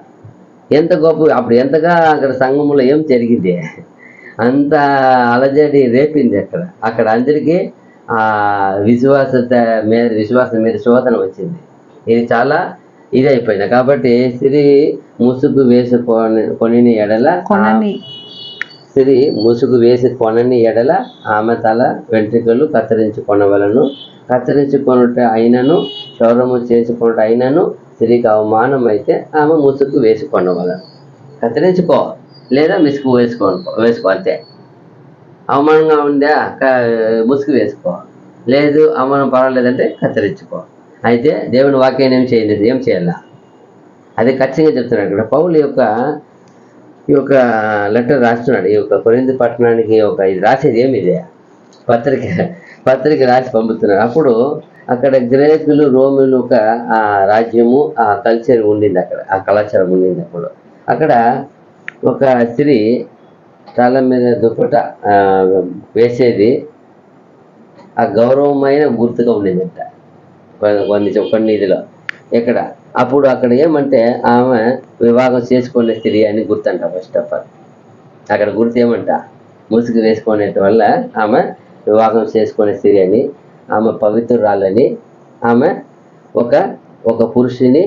ఎంత గొప్ప అప్పుడు ఎంతగా అక్కడ సంఘములో ఏం జరిగింది, అంత అలజడి రేపింది అక్కడ అందరికీ విశ్వాసం మీద శోధన వచ్చింది. ఇది చాలా ఇది అయిపోయింది. కాబట్టి స్త్రీ ముసుగు వేసుకొని ఎడల స్త్రీ ముసుగు వేసి కొనని ఎడల ఆమె తల వెంట్రుకలు కత్తిరించుకొనవలను. కత్తిరించుకొనుట అయినను క్షౌరము చేసుకొనుట అయినను స్త్రీకి అవమానం అయితే ఆమె ముసుగు వేసి కొనవలను. కత్తిరించుకో లేదా ముసుగు వేసుకో అంతే. అవమానంగా ఉందా ముసుగు వేసుకో, లేదు అవమానం పర్వాలేదంటే కత్తిరించుకో. అయితే దేవుని వాక్యాన్ని ఏం చేయాలా అది ఖచ్చితంగా చెప్తున్నాడు ఇక్కడ. పౌలు ఈ యొక్క లెటర్ రాస్తున్నాడు. ఈ యొక్క కొరింథీ పట్టణానికి ఇది రాసేది ఏమిదే పత్రిక రాసి పంపుతున్నాడు. అప్పుడు అక్కడ గ్రీకులు రోమిలు ఆ రాజ్యము ఆ కల్చర్ ఉండింది, అక్కడ ఆ కళాచారం ఉండింది. అక్కడ ఒక స్త్రీ తల మీద దుప్పట వేసేది ఆ గౌరవమైన గుర్తుగా ఉండేదంట కొన్ని ఇదిలో. ఎక్కడ అప్పుడు అక్కడ ఏమంటే ఆమె వివాహం చేసుకునే స్త్రీ అని గుర్తంట. ఫస్ట్ ఆఫ్ ఆల్ అక్కడ గుర్తు ఏమంట, ముసుగు వేసుకునే వల్ల ఆమె వివాహం చేసుకునే స్త్రీ అని, ఆమె పవిత్రురాలని, ఆమె ఒక పురుషుని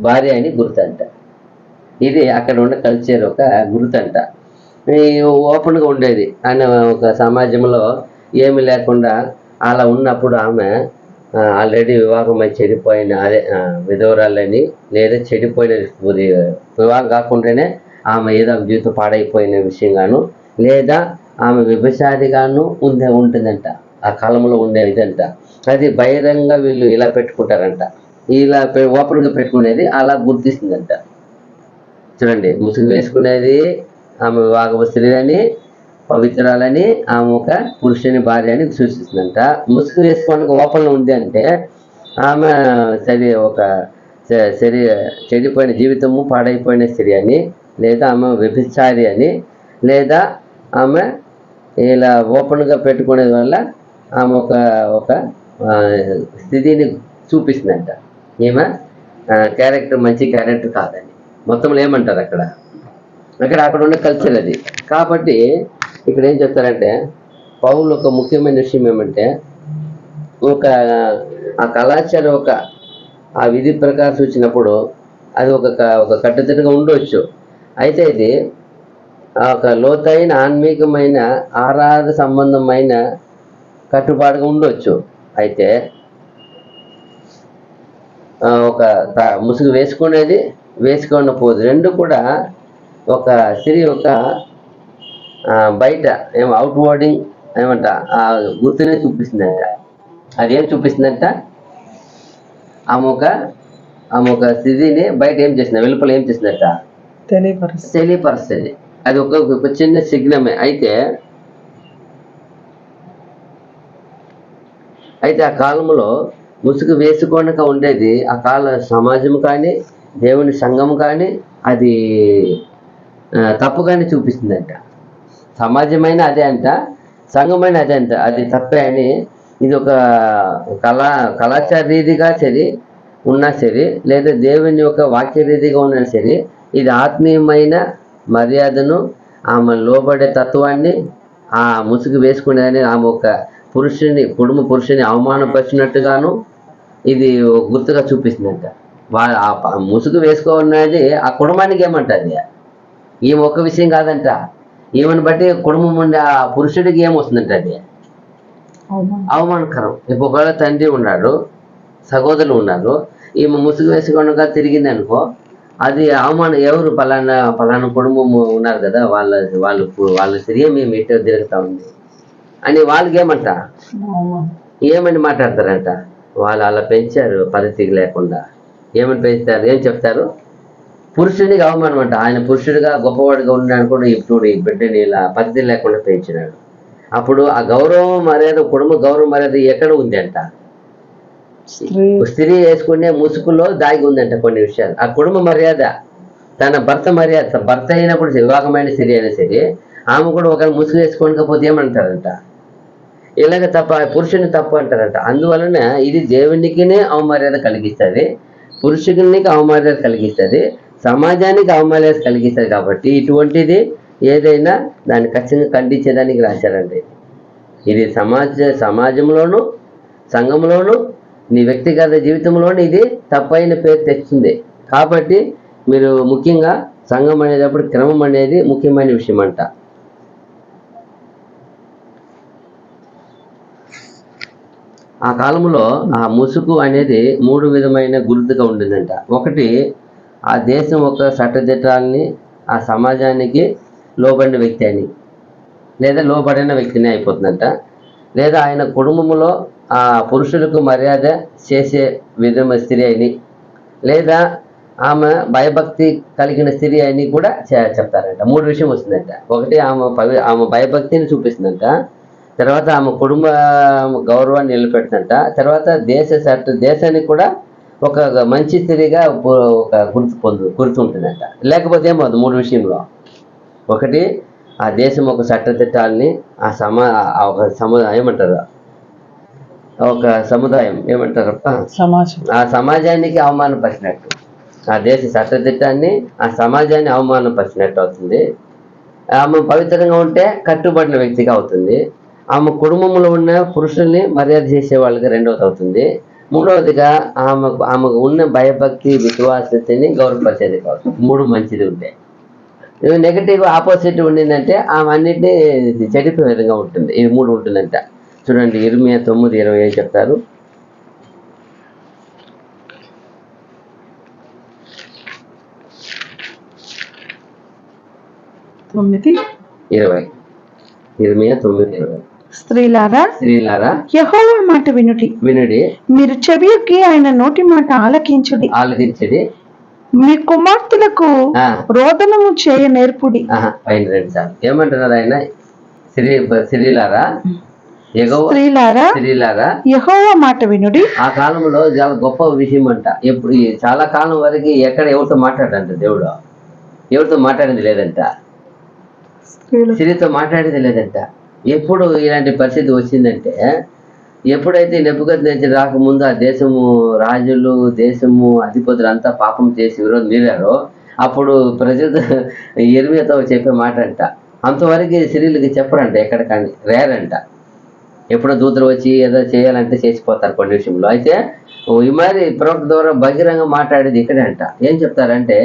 భార్య అని గుర్తంట. ఇది అక్కడ ఉన్న కల్చర్ ఒక గుర్తంట. ఓపెన్గా ఉండేది ఆయన ఒక సమాజంలో ఏమి లేకుండా అలా ఉన్నప్పుడు ఆమె ఆల్రెడీ వివాహం అయి చెడిపోయిన విధవరాలని, లేదా చెడిపోయిన వివాహం కాకుండానే ఆమె ఏదో జీవితం పాడైపోయిన విషయంగాను, లేదా ఆమె వ్యభిచారిగాను ఉంటుందంట. ఆ కాలంలో ఉండేదంట. అది బహిరంగ వీళ్ళు ఇలా పెట్టుకుంటారంట. ఇలా ఓపెన్గా పెట్టుకునేది అలా గుర్తిస్తుందంట. చూడండి, ముసుగు వేసుకునేది ఆమె వివాహ స్త్రీ అని, పవిత్రాలని, ఆమె ఒక పురుషుని భార్య అని సూచిస్తుందంట. ముసుగు వేసుకోవడానికి ఓపెన్లో ఉంది అంటే ఆమె చెడిపోయిన జీవితము పాడైపోయిన స్త్రీ అని, లేదా ఆమె వ్యభిచారి అని, లేదా ఆమె ఇలా ఓపెన్గా పెట్టుకునే వల్ల ఆమె ఒక స్థితిని చూపిస్తుందంట. ఈమె క్యారెక్టర్ మంచి క్యారెక్టర్ కాదని మొత్తంలో ఏమంటారు అక్కడ ఉన్న కల్చర్ అది. కాబట్టి ఇక్కడ ఏం చెప్తారంటే పౌలు ఒక ముఖ్యమైన విషయం ఏమంటే ఆ కళాచారం ఆ విధి ప్రకారం వచ్చినప్పుడు అది ఒక కట్టుదిట్టంగా ఉండవచ్చు. అయితే ఇది ఒక లోతైన ఆత్మీకమైన ఆరాధ సంబంధమైన కట్టుబాటుగా ఉండవచ్చు. అయితే ఒక ముసుగు వేసుకున్న పోదు రెండు కూడా ఒక స్త్రీ బయట అవుట్వర్డింగ్ ఆ గుర్తునే చూపిస్తుందంట. అదేం చూపిస్తుందంట, ఆమె ఒక స్థితిని బయట ఏం చేసింది, వెలుపల ఏం చేసిందట తెలియపరుస్తుంది. అది ఒక చిన్న సిగ్నమే. అయితే ఆ కాలంలో ముసుగు వేసుకోనక ఉండేది ఆ కాల సమాజం కానీ దేవుని సంఘం కానీ అది తప్పుగానే చూపిస్తుందంట. సమాజమైన అదే అంట, సంఘమైన అదే అంట. అది తప్పే అని ఇది ఒక కళాచార రీతిగా సరే ఉన్నా సరే, లేదా దేవుని యొక్క వాక్య రీతిగా ఉన్నా సరే, ఇది ఆత్మీయమైన మర్యాదను, ఆమె లోబడే తత్వాన్ని, ఆ ముసుగు వేసుకునేదని ఆమె ఒక కుటుంబ పురుషుని అవమానపరిచినట్టుగాను ఇది గుర్తుగా చూపిస్తుందంట. ముసుగు వేసుకోవాలనేది ఆ కుటుంబానికి ఏమంటుంది, ఈమె ఒక్క విషయం కాదంట. ఈమెను బట్టి కుటుంబం ఉండే ఆ పురుషుడికి ఏమొస్తుందంట, అది అవమానకరం. ఇప్పుడు ఒకవేళ తండ్రి ఉన్నాడు, సహోదరులు ఉన్నారు, ఈమె ముసుగు వేసుకోవడానికి తిరిగింది అనుకో, అది అవమానం. ఎవరు పలానా కుటుంబం ఉన్నారు కదా, వాళ్ళ స్త్రీ మేము ఇటు తిరుగుతా ఉంది అని వాళ్ళకి ఏమని మాట్లాడతారంట. వాళ్ళు అలా పెంచారు పద్ధతికి లేకుండా. ఏమని పెంచుతారు, ఏం చెప్తారు, పురుషునికి అవమానం అంట. ఆయన పురుషుడిగా గొప్పవాడిగా ఉన్నాడు కూడా ఇప్పుడు ఈ బిడ్డని ఇలా పద్ధతి లేకుండా పెంచినాడు. అప్పుడు ఆ గౌరవం మర్యాద, కుటుంబ గౌరవ మర్యాద ఎక్కడ ఉంది అంట, స్త్రీ వేసుకునే ముసుగులో దాగి ఉందంట కొన్ని విషయాలు. ఆ కుటుంబ మర్యాద, తన భర్త అయినప్పుడు వివాహమైన స్త్రీ అయినా సరే ఆమె కూడా ఒకరు ముసుగు వేసుకోకపోతే ఏమంటారంట, ఇలాగ తప్ప, పురుషుని తప్పు అంటారంట. అందువలన ఇది దేవునికినే అవమర్యాద కలిగిస్తుంది, పురుషునికి అవమర్యాద కలిగిస్తుంది, సమాజానికి అవమర్యాద కలిగిస్తుంది. కాబట్టి ఇటువంటిది ఏదైనా దాన్ని ఖచ్చితంగా ఖండించేదానికి రాశారండి. ఇది సమాజంలోనూ సంఘంలోనూ నీ వ్యక్తిగత జీవితంలోనూ ఇది తప్పైన పేరు తెస్తుంది. కాబట్టి మీరు ముఖ్యంగా సంఘం అనేటప్పుడు క్రమం అనేది ముఖ్యమైన విషయం అంట. ఆ కాలంలో ఆ ముసుగు అనేది 3 విధమైన గుర్తుగా ఉండిందంట. ఒకటి, ఆ దేశం ఒక చట్టదిట్టాలని ఆ సమాజానికి లోబడిన వ్యక్తి అని, లేదా లోబడిన వ్యక్తిని అయిపోతుందంట. లేదా ఆయన కుటుంబంలో ఆ పురుషులకు మర్యాద చేసే విధమైన స్త్రీ అని, లేదా ఆమె భయభక్తి కలిగిన స్త్రీ అని కూడా చెప్తారంట. 3 విషయం వస్తుందంట. ఒకటి, ఆమె భయభక్తిని చూపిస్తుందంట. తర్వాత ఆమె కుటుంబ గౌరవాన్ని నిలబెడుతుందంట. తర్వాత దేశానికి కూడా ఒక మంచి స్త్రీగా ఒక గుర్తు ఉంటుందంట. లేకపోతే ఏమవుతుంది 3 విషయంలో? ఒకటి, ఆ దేశం ఒక చట్టదిట్టాలని ఏమంటారు, ఒక సముదాయం ఏమంటారు, ఆ సమాజానికి అవమానపరిచినట్టు, ఆ దేశ చట్టదిట్టాన్ని ఆ సమాజాన్ని అవమానపరిచినట్టు అవుతుంది. ఆమె పవిత్రంగా ఉంటే కట్టుబడిన వ్యక్తిగా అవుతుంది. ఆమె కుటుంబంలో ఉన్న పురుషుల్ని మర్యాద చేసే వాళ్ళకి రెండవది అవుతుంది. మూడవదిగా ఆమెకు ఉన్న భయభక్తి విశ్వాసతని గౌరవపరిచేది కావచ్చు. 3 మంచిది ఉంటే. నెగటివ్ ఆపోజిట్ ఉండిందంటే ఆమె అన్నింటినీ చెడిపోయే విధంగా ఉంటుంది. ఇది 3 ఉంటుందంట. చూడండి, ఇర్మియా 9:20 చెప్తారు. ఇర్మియా 9:20. స్త్రీలారా యెహోవా మాట వినుడి, మీరు చెవియొగ్గి ఆయన నోటి మాట ఆలకించుడి. మీ కుమార్తెలకు రోదనము చేయ నేర్పుడి. ఏమంటున్నారు ఆయన? స్త్రీలారా యెహోవా మాట వినుడి. ఆ కాలంలో చాలా గొప్ప విషయం అంట. ఎప్పుడు చాలా కాలం వరకు ఎవరితో మాట్లాడంట దేవుడు, ఎవరితో మాట్లాడింది లేదంట, స్త్రీతో మాట్లాడేది లేదంట. ఎప్పుడు ఇలాంటి పరిస్థితి వచ్చిందంటే, ఎప్పుడైతే నెబుకద్నెజరు రాకముందు ఆ దేశము రాజులు, దేశము అధిపతులు అంతా పాపం చేసి విరోధం మీరారో, అప్పుడు ప్రజలు ఇర్మియాతో చెప్పే మాట అంట. అంతవరకు స్త్రీలకి చెప్పరంట, ఎక్కడ కానీ రేరంట. ఎప్పుడో దూతలు వచ్చి ఏదో చేయాలంటే చేసిపోతారు కొన్ని విషయంలో. అయితే ఈ మరి ప్రవక్త ద్వారా బహిరంగ మాట్లాడేది ఇక్కడే అంట. ఏం చెప్తారంటే,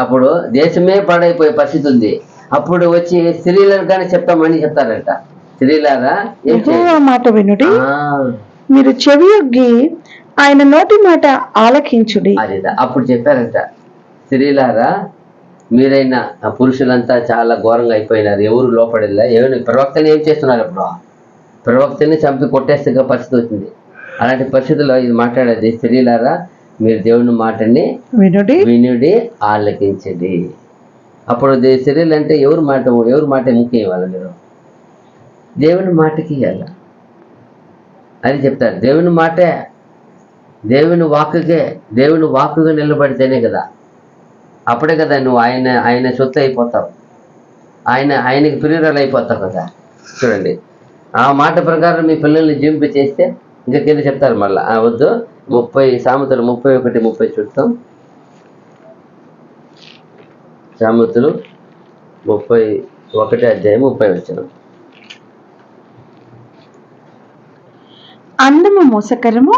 అప్పుడు దేశమే పాడైపోయే పరిస్థితి ఉంది. అప్పుడు వచ్చి స్త్రీలను కానీ చెప్తామని చెప్తారంట. స్త్రీలారా యెహోవా మాట వినుడి, మీరు చెవియొగ్గి ఆయన నోటి మాట ఆలకించుడి. అది అప్పుడు చెప్పారంట, స్త్రీలారా మీరైనా పురుషులంతా చాలా ఘోరంగా అయిపోయినారు, ఎవరు లోపడేలా. ప్రవక్తని ఏం చేస్తున్నారు? అప్పుడు ప్రవక్తని చంపి కొట్టేస్తే పరిస్థితి వచ్చింది. అలాంటి పరిస్థితుల్లో ఇది మాట్లాడేది, స్త్రీలారా మీరు దేవుని మాటని వినుడి ఆలకించండి. అప్పుడు స్త్రీలు అంటే ఎవరి మాట ముఖ్యం ఇవ్వాలి? మీరు దేవుని మాటకి ఇవ్వాల అని చెప్తారు. దేవుని మాటే, దేవుని వాక్కుగా నిలబడితేనే కదా, అప్పుడే కదా నువ్వు ఆయన సొత్తు అయిపోతావు, ఆయనకి ప్రియురాలు అయిపోతావు కదా. చూడండి, ఆ మాట ప్రకారం మీ పిల్లల్ని జీవింప చేస్తే ఇంకా కింద చెప్తారు మళ్ళీ. వద్దు, 30 సామెతలు 31:30 చూస్తాం. సామెతలు 31:30. అందము మోసకరము,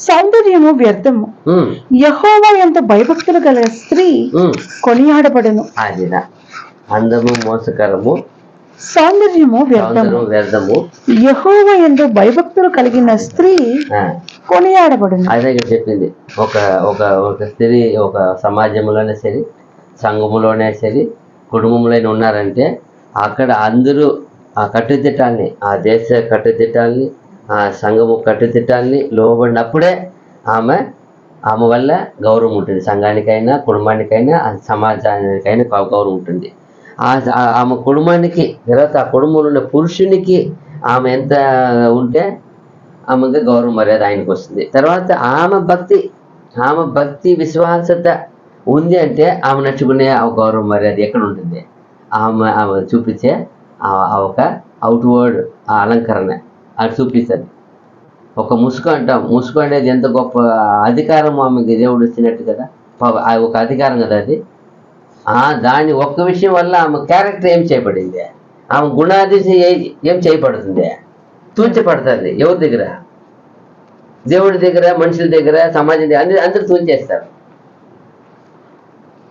సౌందర్యము వ్యర్థము. యెహోవా యందు భయభక్తులు గల స్త్రీ కొనియాడబడును. అదిరా, అందము మోసకరము, సౌందర్యము వ్యర్థము. యెహోవా యందు భయభక్తులు కలిగిన స్త్రీ కొనియాడబడును. అదే చెప్పింది. ఒక స్త్రీ ఒక సమాజంలోనే సరే, సంఘములోనే సరే, కుటుంబంలోనే ఉన్నారంటే అక్కడ అందరూ ఆ కట్టుదిట్టాలని, ఆ దేశ కట్టుదిట్టాలని, ఆ సంఘము కట్టుదిట్టాలని లోబడినప్పుడే ఆమె వల్ల గౌరవం ఉంటుంది. సంఘానికైనా, కుటుంబానికైనా, సమాజానికైనా గౌరవం ఉంటుంది. ఆమె కుటుంబానికి, తర్వాత ఆ కుటుంబంలో ఉన్న పురుషునికి ఆమె ఎంత ఉంటే ఆమెకి గౌరవం మర్యాద ఆయనకు వస్తుంది. తర్వాత ఆమె భక్తి విశ్వాసత ఉంది అంటే ఆమె నచ్చుకునే గౌరవం మర్యాద ఎక్కడ ఉంటుంది? ఆమె చూపించే ఒక అవుట్వర్డ్ అలంకరణ అది చూపిస్తుంది. ఒక ముసుగు అనేది ఎంత గొప్ప అధికారం ఆమెకి దేవుడు ఇచ్చినట్టు కదా, ఒక అధికారం కదా అది. దాని ఒక్క విషయం వల్ల ఆమె క్యారెక్టర్ ఏం చేయబడింది, ఆమె గుణాదిశ ఏం చేయబడుతుంది, తూర్చబడుతుంది. ఎవరి దగ్గర? దేవుడి దగ్గర, మనుషుల దగ్గర, సమాజం దగ్గర, అందరూ తూర్చేస్తారు.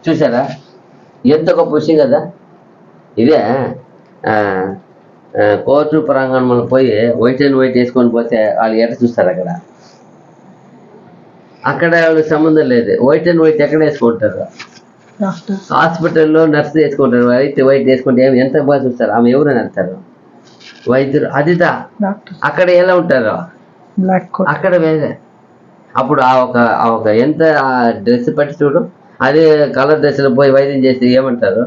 చూసారా? ఎంత గొప్ప విషయం కదా. ఇదే కోర్టు ప్రాంగణంలో పోయి వైట్ అండ్ వైట్ వేసుకొని పోతే వాళ్ళు ఎట్ట చూస్తారు అక్కడ వాళ్ళకి సంబంధం లేదు. వైట్ అండ్ వైట్ ఎక్కడ వేసుకుంటారు? హాస్పిటల్లో నర్సు వేసుకుంటారు. వైట్ వేసుకుంటే ఎంత బాగా చూస్తారు. ఆమె ఎవరని అంటారు? వైద్యులు. అదిదా అక్కడ ఎలా ఉంటారు? అక్కడ వేరే. అప్పుడు ఆ ఒక ఎంత డ్రెస్ పట్టి చూడు, అదే కలర్ డ్రెస్లో పోయి వైద్యం చేస్తే ఏమంటారు?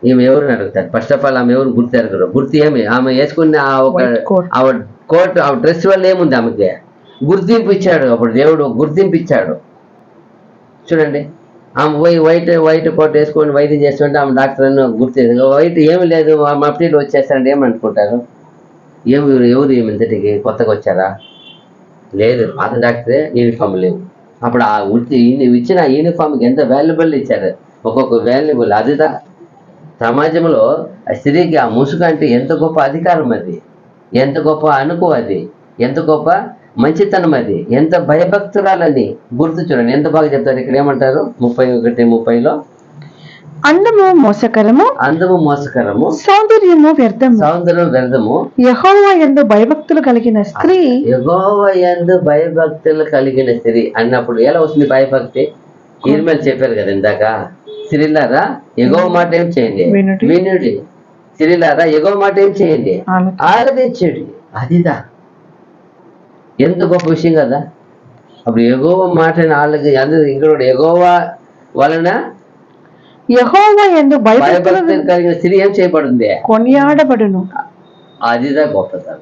ఈమె ఎవరిని అడుగుతారు? ఫస్ట్ ఆఫ్ ఆల్ ఆమె ఎవరు గుర్తు గుర్తు ఏమి? ఆమె వేసుకున్న ఆ కోట్ ఆ డ్రెస్ వల్ల ఏముంది? ఆమెకి గుర్తింపు ఇచ్చాడు. అప్పుడు దేవుడు గుర్తింపు ఇచ్చాడు. చూడండి, ఆమె పోయి వైట్ కోట్ వేసుకొని వైద్యం చేస్తుంటే ఆమె డాక్టర్ అని గుర్తు. వైట్ ఏమి లేదు, మప్టీలు వచ్చేస్తారంటే ఏమనుకుంటారు? ఎవరు ఏమి ఇంతటికి కొత్తగా వచ్చారా? లేదు, పాత డాక్టరే, యూనిఫామ్ లేవు. అప్పుడు ఆ ఇచ్చిన యూనిఫామ్కి ఎంత వాల్యుబుల్ ఇచ్చారు, ఒక్కొక్క వాల్యుబుల్. అదిదా సమాజంలో స్త్రీకి ఆ ముసుగు అంటే ఎంత గొప్ప అధికారం అది, ఎంత గొప్ప అనుకో అది, ఎంత గొప్ప మంచితనం అది, ఎంత భయభక్తురాలని గుర్తు. చూడండి ఎంత బాగా చెప్తారు. ఇక్కడ ఏమంటారు 31:30లో, అందము మోసకరము, సౌందర్యం వ్యర్థము, యెహోవా యందు భయభక్తులు కలిగిన స్త్రీ అన్నప్పుడు ఎలా వస్తుంది భయభక్తి? ఈర్మేలు చెప్పారు కదా ఇందాక. స్త్రీలారా యెహోవా మాట ఏం చేయండి? వినుడి. స్త్రీలారా యెహోవా మాట ఏం చేయండి? ఆరాధించండి. అదిదా ఎంత గొప్ప విషయం కదా. అప్పుడు యెహోవా మాటని వాళ్ళకి అందరూ ఇంకా యెహోవా వలన యెహోవా యందు భయభక్తులు కలిగిన స్త్రీ ఏం చేయబడింది? కొనియాడబడును. అదిదా గొప్పతనం.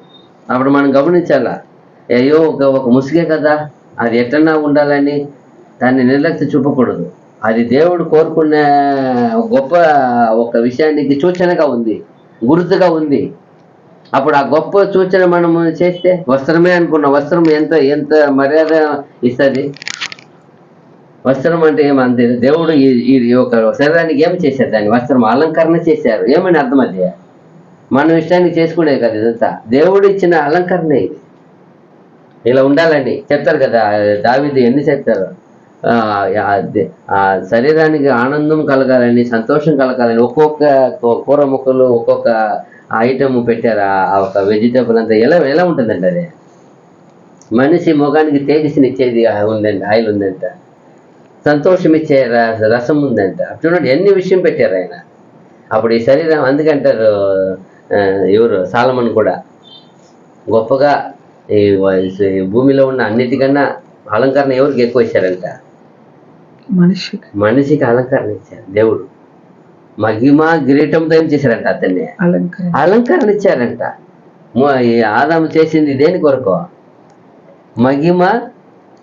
అప్పుడు మనం గమనించాలా, అయ్యో ఒక ముసుగే కదా, అది ఎట్లన్నా ఉండాలని దాన్ని నిర్లక్ష్యం చూపకూడదు. అది దేవుడు కోరుకున్న గొప్ప ఒక విషయానికి సూచనగా ఉంది, గుర్తుగా ఉంది. అప్పుడు ఆ గొప్ప సూచన మనం చేస్తే వస్త్రమే అనుకున్న వస్త్రం ఎంత మర్యాద ఇస్తుంది. వస్త్రం అంటే ఏమంతే, దేవుడు ఈ ఒక శరీరానికి ఏమి చేశారు? దాన్ని వస్త్రం అలంకరణ చేశారు. ఏమని అర్థం? అది మనం ఇష్టానికి చేసుకునేది కదా, ఇదంతా దేవుడు ఇచ్చిన అలంకరణ. ఇది ఇలా ఉండాలని చెప్తారు కదా. దావీదు ఎన్ని చెప్తారు? శరీరానికి ఆనందం కలగాలని, సంతోషం కలగాలని ఒక్కొక్క కూర ముక్కలు ఒక్కొక్క ఐటమ్ పెట్టారు. ఆ ఒక వెజిటేబుల్ అంతా ఎలా ఉంటుందండి అది? మనిషి ముఖానికి తేజస్సునిచ్చేది ఉందండి, ఆయిల్ ఉందంట. సంతోషం ఇచ్చే రసం ఉందంట. చూడండి ఎన్ని విషయం పెట్టారు ఆయన. అప్పుడు ఈ శరీరం అందుకంటారు ఎవరు సాలమన్ కూడా గొప్పగా ఈ భూమిలో ఉన్న అన్నిటికన్నా అలంకరణ ఎవరికి ఎక్కువ ఇచ్చారంట? మనిషికి అలంకరణ ఇచ్చారు దేవుడు. మహిమ కిరీటంతో ఏం చేశారంట? అతన్ని అలంకరణ ఇచ్చారంట. ఆదాము చేసింది దేని కొరకు? మహిమ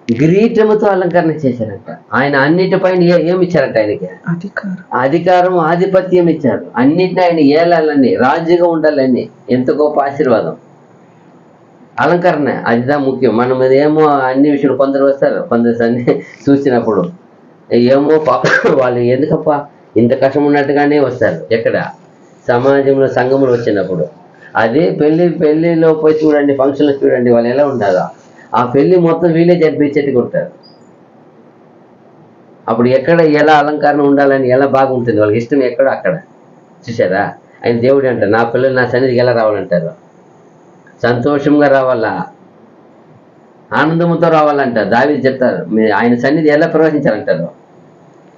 కిరీటముతో అలంకరణ చేశారంట. ఆయన అన్నిటిపైన ఏమి ఇచ్చారంట? ఆయనకి అధికారం, ఆధిపత్యం ఇచ్చారు. అన్నిటిని ఆయన ఏలాలని, రాజుగా ఉండాలని. ఎంత గొప్ప ఆశీర్వాదం. అలంకరణ అదిదా ముఖ్యం. మనం ఏమో అన్ని విషయాలు కొందరు వస్తారు, కొందరు చూసినప్పుడు ఏమో పాప వాళ్ళు ఎందుకప్ప ఇంత కష్టం ఉన్నట్టుగానే వస్తారు. ఎక్కడ? సమాజంలో సంఘములు వచ్చినప్పుడు. అదే పెళ్లిలో పోయి చూడండి, ఫంక్షన్లో చూడండి, వాళ్ళు ఎలా ఉండాలో ఆ పెళ్లి మొత్తం వీళ్ళే జరిపించేట్టుగా ఉంటారు. అప్పుడు ఎక్కడ ఎలా అలంకరణ ఉండాలని ఎలా బాగుంటుంది వాళ్ళకి ఇష్టం ఎక్కడో అక్కడ. చూసారా? ఆయన దేవుడు అంటారు, నా పిల్లలు నా సన్నిధికి ఎలా రావాలంటారు? సంతోషంగా రావాలా, ఆనందంతో రావాలంట. దావీదు చెప్తారు, ఆయన సన్నిధి ఎలా ప్రవేశించాలంటారు?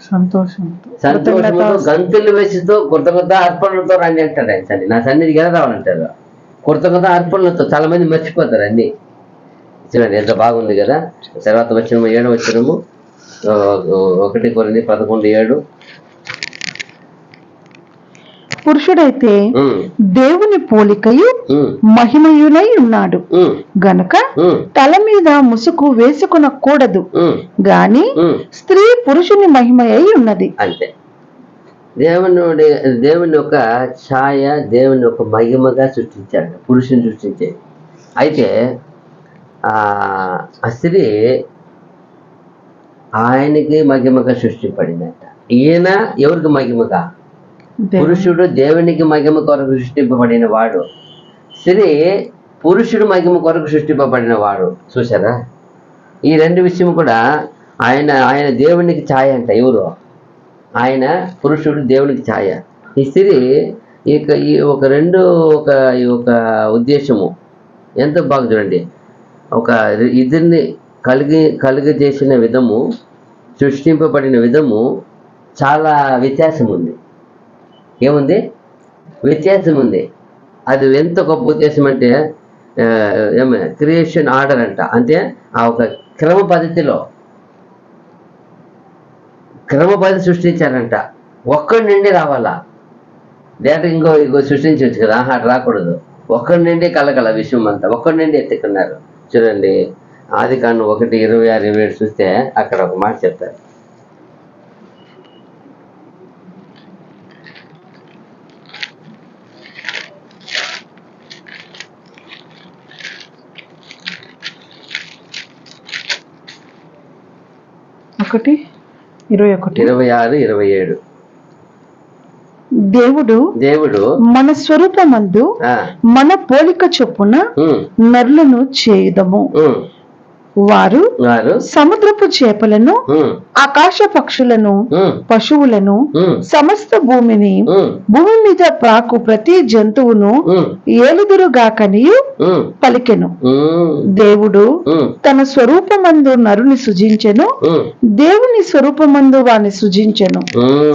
సంతోషంతో, గంతులు వేసితో, కృతజ్ఞత అర్పణలతో రండి అంటాడు ఆయన సన్నిధి. నా సన్నిధికి ఎలా రావాలంటారు? కృతజ్ఞత అర్పణలతో. చాలా మంది మర్చిపోతారు అన్ని. చూడండి ఎంత బాగుంది కదా. తర్వాత వచ్చినము 7వ వచనము, 1 కొరింథీ 11:7. పురుషుడైతే దేవుని పోలికయు మహిమయునై ఉన్నాడు గనుక తల మీద ముసుగు వేసుకొనకూడదు గాని స్త్రీ పురుషుని మహిమయై ఉన్నది. అంతే. దేవుని ఒక ఛాయ, దేవుని ఒక మహిమగా సృష్టించాడు, పురుషుని సృష్టించేది. అయితే ఆ స్త్రీ ఆయనకి మహిమగా సృష్టింపబడిందంట. ఈయన ఎవరికి మహిమగా? పురుషుడు దేవునికి మహిమ కొరకు సృష్టింపబడిన వాడు, స్త్రీ పురుషుడు మహిమ కొరకు సృష్టింపబడిన వాడు. చూసారా? ఈ రెండు విషయం కూడా ఆయన దేవునికి ఛాయ అంట. ఎవరు? ఆయన పురుషుడు దేవునికి ఛాయ. ఈ స్త్రీ ఇక ఈ ఒక ఉద్దేశము ఎంత బాగా చూడండి. ఒక ఇద్దరిని కలిగజేసిన విధము, సృష్టింపబడిన విధము చాలా వ్యత్యాసం ఉంది. ఏముంది? వ్యత్యాసం ఉంది. అది ఎంత గొప్ప ఉద్దేశం అంటే క్రియేషన్ ఆర్డర్ అంట. అంటే ఆ ఒక క్రమ పద్ధతి సృష్టించారంట. ఒక్కడి నుండి రావాలా, డైరెక్ట్ ఇంకో సృష్టించవచ్చు కదా, అటు రాకూడదు. ఒక్కడి నుండి కలగల విషయం అంతా, ఒక్కడి నుండి ఎత్తుకున్నారు. చూడండి ఆదికాండం 1:26-27 చూస్తే అక్కడ ఒక మాట చెప్తారు. ఒకటి 21 26-27. దేవుడు మన స్వరూపమందు మన పోలిక చొప్పున నరులను చేయుదము. వారు సముద్రపు చేపలను, ఆకాశ పక్షులను, పశువులను, సమస్త భూమిని, భూమి మీద ప్రాకు ప్రతి జంతువును ఏలుదురుగాకనియు పలికెను. దేవుడు తన స్వరూపమందు నరుని సృజించెను, దేవుని స్వరూపమందు వారిని సృజించెను,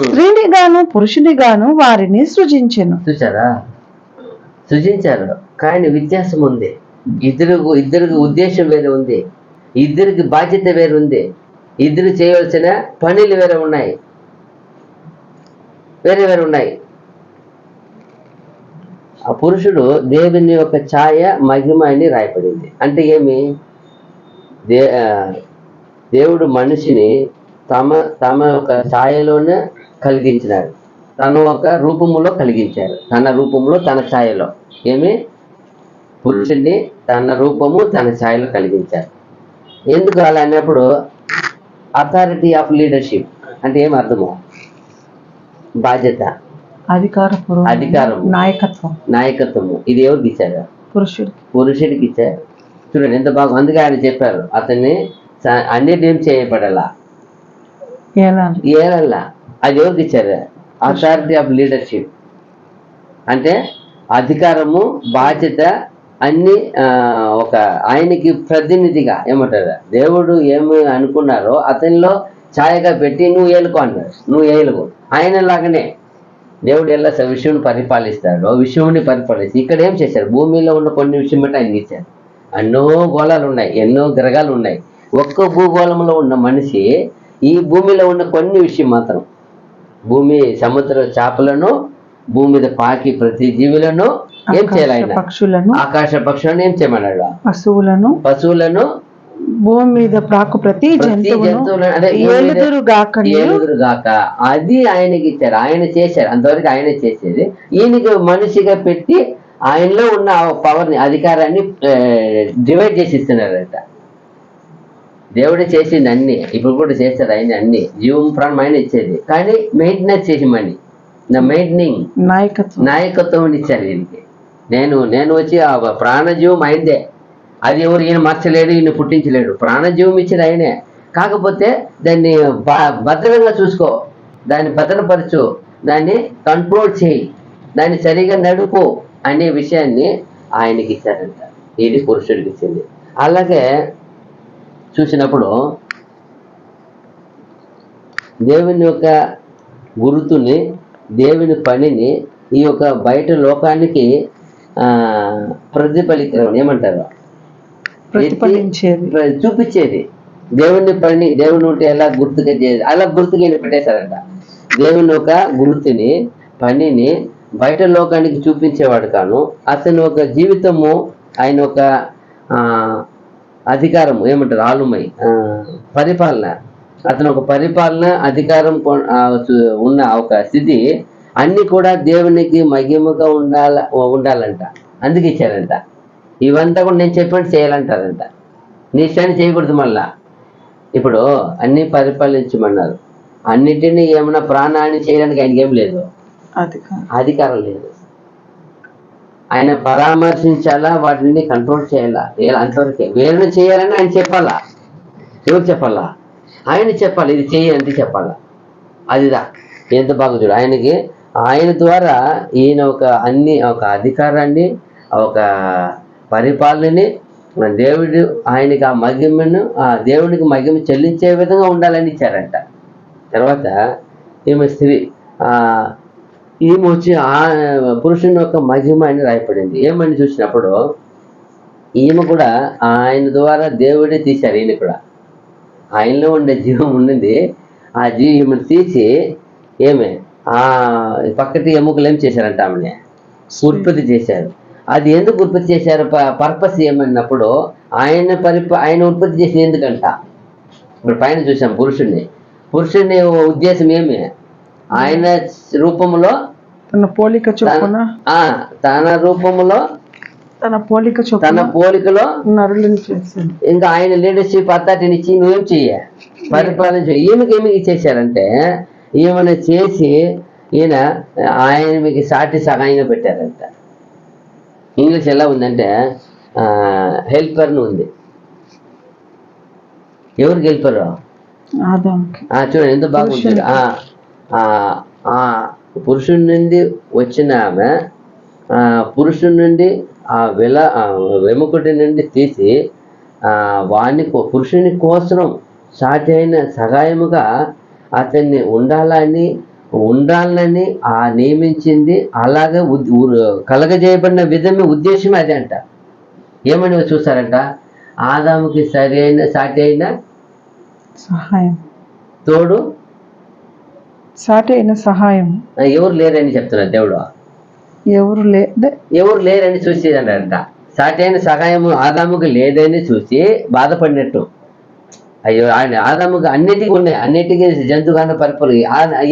స్త్రీనిగాను పురుషునిగాను వారిని సృజించెను. చూసారా? సృజించారు, కానీ వ్యత్యాసం ఉంది. ఇద్దరికి ఉద్దేశం వేరే ఉంది, ఇద్దరికి బాధ్యత వేరు ఉంది, ఇద్దరు చేయవలసిన పనులు వేరే ఉన్నాయి. ఆ పురుషుడు దేవుని యొక్క ఛాయ, మహిమ అని రాయబడింది. అంటే ఏమి? దేవుడు మనిషిని తమ ఒక ఛాయలోనే కలిగించినాడు, తన ఒక రూపములో కలిగించారు. తన రూపంలో, తన ఛాయలో. ఏమి? పురుషుడిని తన రూపము, తన ఛాయలో కలిగించారు. ఎందుకు అలా అన్నప్పుడు అథారిటీ ఆఫ్ లీడర్షిప్ అంటే ఏం అర్థము? బాధ్యత, అధికారం, నాయకత్వము. ఇది ఎవరికి ఇచ్చారు? పురుషుడికి ఇచ్చారు. చూడండి ఎంత బాగా. అందుకే ఆయన చెప్పారు, అతన్ని అన్నిటి ఏం చేయబడాలా, ఏలల్లా. అది ఎవరికి ఇచ్చారు? అథారిటీ ఆఫ్ లీడర్షిప్ అంటే అధికారము, బాధ్యత అన్ని ఒక ఆయనకి ప్రతినిధిగా. ఏమంటారు? దేవుడు ఏమి అనుకున్నారో అతనిలో ఛాయగా పెట్టి నువ్వు ఏలుకో అన్నారు. నువ్వు ఏలుకో. ఆయన లాగానే దేవుడు ఎలా విషయం పరిపాలిస్తాడో విషయంని పరిపాలిస్తే ఇక్కడ ఏం చేశారు? భూమిలో ఉన్న కొన్ని విషయం బట్టి ఆయన ఇచ్చారు. ఎన్నో గోళాలు ఉన్నాయి, ఎన్నో గ్రహాలు ఉన్నాయి. ఒక్క భూగోళంలో ఉన్న మనిషి ఈ భూమిలో ఉన్న కొన్ని విషయం మాత్రం, భూమి సముద్ర చేపలను, భూమి మీద పాకి ప్రతి జీవులను ఏం చేయాలి? ఆయన ఆకాశ పక్షులను ఏం చేయమన్నాడు? పశువులను, భూమి మీద ప్రాకు ప్రతి జంతువులను ఏలుదురుగాక. అది ఆయనకి ఇచ్చారు, ఆయన చేశారు. అంతవరకు ఆయన చేసేది. ఈయనకి మనిషిగా పెట్టి ఆయనలో ఉన్న పవర్ని, అధికారాన్ని డివైడ్ చేసి ఇస్తున్నారట. దేవుడే చేసింది అన్ని, ఇప్పుడు కూడా చేస్తారు ఆయన అన్ని. జీవం ప్రాణం ఆయన ఇచ్చేది, కానీ మెయింటెనెన్స్ చేసిమని నాయకత్వం ఇచ్చారు ఈయనకి. నేను వచ్చి ఆ ప్రాణజీవం అయిందే. అది ఎవరు ఈయన మార్చలేడు, ఈయన పుట్టించలేడు. ప్రాణజీవం ఇచ్చేది ఆయనే. కాకపోతే దాన్ని భద్రంగా చూసుకో, దాన్ని భద్రపరచు, దాన్ని కంట్రోల్ చేయి, దాన్ని సరిగా నడుపు అనే విషయాన్ని ఆయనకి ఇచ్చారంట. ఇది పురుషుడికి ఇచ్చింది. అలాగే చూసినప్పుడు దేవుని యొక్క గుర్తుని, దేవుని పనిని ఈ యొక్క బయట లోకానికి ప్రతిఫలితం ఏమంటారు? చూపించేది. దేవుని పని, దేవుని ఉంటే ఎలా గుర్తుగా చేయాలి, అలా గుర్తుగా పెట్టేశారంట. దేవుని యొక్క గుర్తుని, పనిని బయట లోకానికి చూపించేవాడు కాను. అతని ఒక జీవితము, ఆయన ఒక అధికారం ఏమంటారు? ఆలుమై పరిపాలన. అతను ఒక పరిపాలన, అధికారం ఉన్న ఒక స్థితి. అన్ని కూడా దేవునికి మహిమగా ఉండాలంట. అందుకు ఇచ్చారంట. ఇవంతా కూడా నేను చెప్పినట్టు చేయాలంటారంట. నీ ఇష్టాన్ని చేయకూడదు. మళ్ళా ఇప్పుడు అన్ని పరిపాలించమన్నారు. అన్నిటినీ ఏమన్నా ప్రాణాన్ని చేయడానికి ఆయనకి ఏం లేదు, అధికారం లేదు. ఆయన పరామర్శించాలా, వాటిని కంట్రోల్ చేయాలా, అంతవరకే. వేరే చేయాలని ఆయన చెప్పాలా. ఎవరు చెప్పాలా? ఆయన చెప్పాలి. ఇది చేయాలంటే చెప్పాలా. అదిదా ఎంత బాగా చూడు, ఆయన ద్వారా ఈయన ఒక అధికారాన్ని, ఒక పరిపాలనని దేవుడు ఆయనకి ఆ మహిమను, ఆ దేవుడికి మహిమ చెల్లించే విధంగా ఉండాలని ఇచ్చారంట. తర్వాత ఈమె స్త్రీ, ఈమె వచ్చి ఆ పురుషుని యొక్క మహిమ అని రాయపడింది. ఏమని చూసినప్పుడు ఈమె కూడా ఆయన ద్వారా దేవుడే తీశారు. ఈయన కూడా ఆయనలో ఉండే జీవం ఉండింది. ఆ ఈమెను తీసి ఏమే పక్కటి ఎముకలు ఏం చేశారంట, ఆమెని ఉత్పత్తి చేశారు. అది ఎందుకు ఉత్పత్తి చేశారు, పర్పస్ ఏమన్నప్పుడు ఆయన ఉత్పత్తి చేసిన ఎందుకంట. ఇప్పుడు పైన చూసాం పురుషుని ఉద్దేశం ఏమి, ఆయన రూపంలో తన పోలిక చొప్పున, తన రూపంలో తన పోలికలో నరులను చేశాడు. ఇంకా ఆయన లీడర్షిప్ అథారిటీని ఇచ్చి నువ్వేం చెయ్య, పరిపాలన చెయ్యి. ఏమి చేశారంటే ఈమెను చేసి ఈయన ఆయన మీకు సాటి సహాయంగా పెట్టారంట. ఇంగ్లీష్ ఎలా ఉందంటే హెల్పర్ను ఉంది. ఎవరికి హెల్పర్? చూడండి ఎంత బాగుంటుంది. పురుషుడి నుండి వచ్చిన ఆమె పురుషుడి నుండి వెముకుటి నుండి తీసి పురుషుని కోసం సాటి అయిన సహాయముగా అతన్ని ఉండాలని నియమించింది. అలాగే కలగజేయబడిన విధమే ఉద్దేశమే అదే అంట. ఏమని చూస్తారంట, ఆదాముకి సరి అయిన సాటి అయిన సహాయం, తోడు సాటి అయిన సహాయం ఎవరు లేరని చెప్తున్నారు దేవుడు. ఎవరు లేరని చూసేదంట. సాటి అయిన సహాయము ఆదాముకి లేదని చూసి బాధపడినట్టు. అయ్యో ఆయన ఆదాముకి అన్నిటికీ ఉన్నాయి, అన్నిటికీ జంతుగాన పరిపలు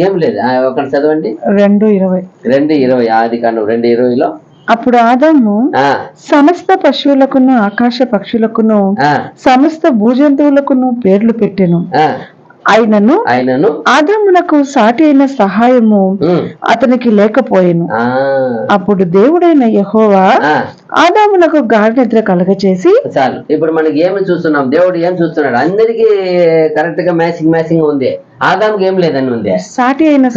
ఏం లేదు. ఒకటి చదవండి 2:20 ఆదికాండం 2:20లో. అప్పుడు ఆదాము సమస్త పశువులకును ఆకాశ పక్షులకును సమస్త భూజంతువులకును పేర్లు పెట్టెను. ఆయనను ఆదామునకు సాటి అయిన సహాయము అతనికి లేకపోయెను. అప్పుడు దేవుడైన యెహోవా ఆదామునకు గాఢ నిద్ర కలగచేసి. చాలు, ఇప్పుడు మనకి ఏమి చూస్తున్నాం, దేవుడు ఏం చూస్తున్నాడు, అందరికి కరెక్ట్ గా మ్యాచింగ్ ఉంది. ఆదాముకి ఏం లేదని ఉంది, సాటి అయిన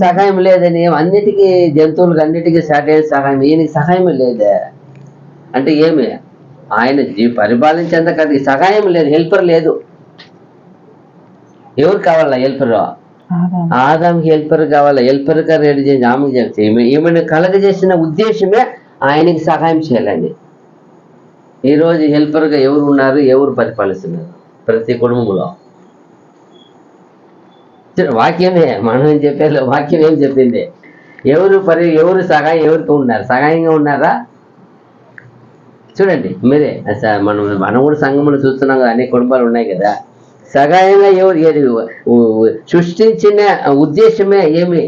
సహాయం లేదని. అన్నిటికీ జంతువులకు అన్నిటికీ సాటి అయిన సహాయం, ఈయనకి సహాయం లేదే అంటే ఏమి, ఆయన పరిపాలించేంత కదా సహాయం లేదు, హెల్పర్ లేదు. ఎవరు కావాలా హెల్పర్? ఆదాంకి హెల్పర్ కావాలా, హెల్పర్ గా రెడీ చేసి ఆమెకు చెప్తే ఈమెను కలగజేసిన ఉద్దేశమే ఆయనకి సహాయం చేయాలండి. ఈరోజు హెల్పర్గా ఎవరు ఉన్నారు, ఎవరు పరిపాలిస్తున్నారు? ప్రతి కుటుంబంలో వాక్యమే మనం చెప్పేది. వాక్యం ఏం చెప్పింది? ఎవరు సహాయం ఎవరికి ఉన్నారు? సహాయంగా ఉన్నారా? చూడండి మీరే, మనం కూడా సంఘములు చూస్తున్నాం కదా, అనేక కుటుంబాలు ఉన్నాయి కదా. సహాయంగా సృష్టించిన ఉద్దేశమే ఏమి,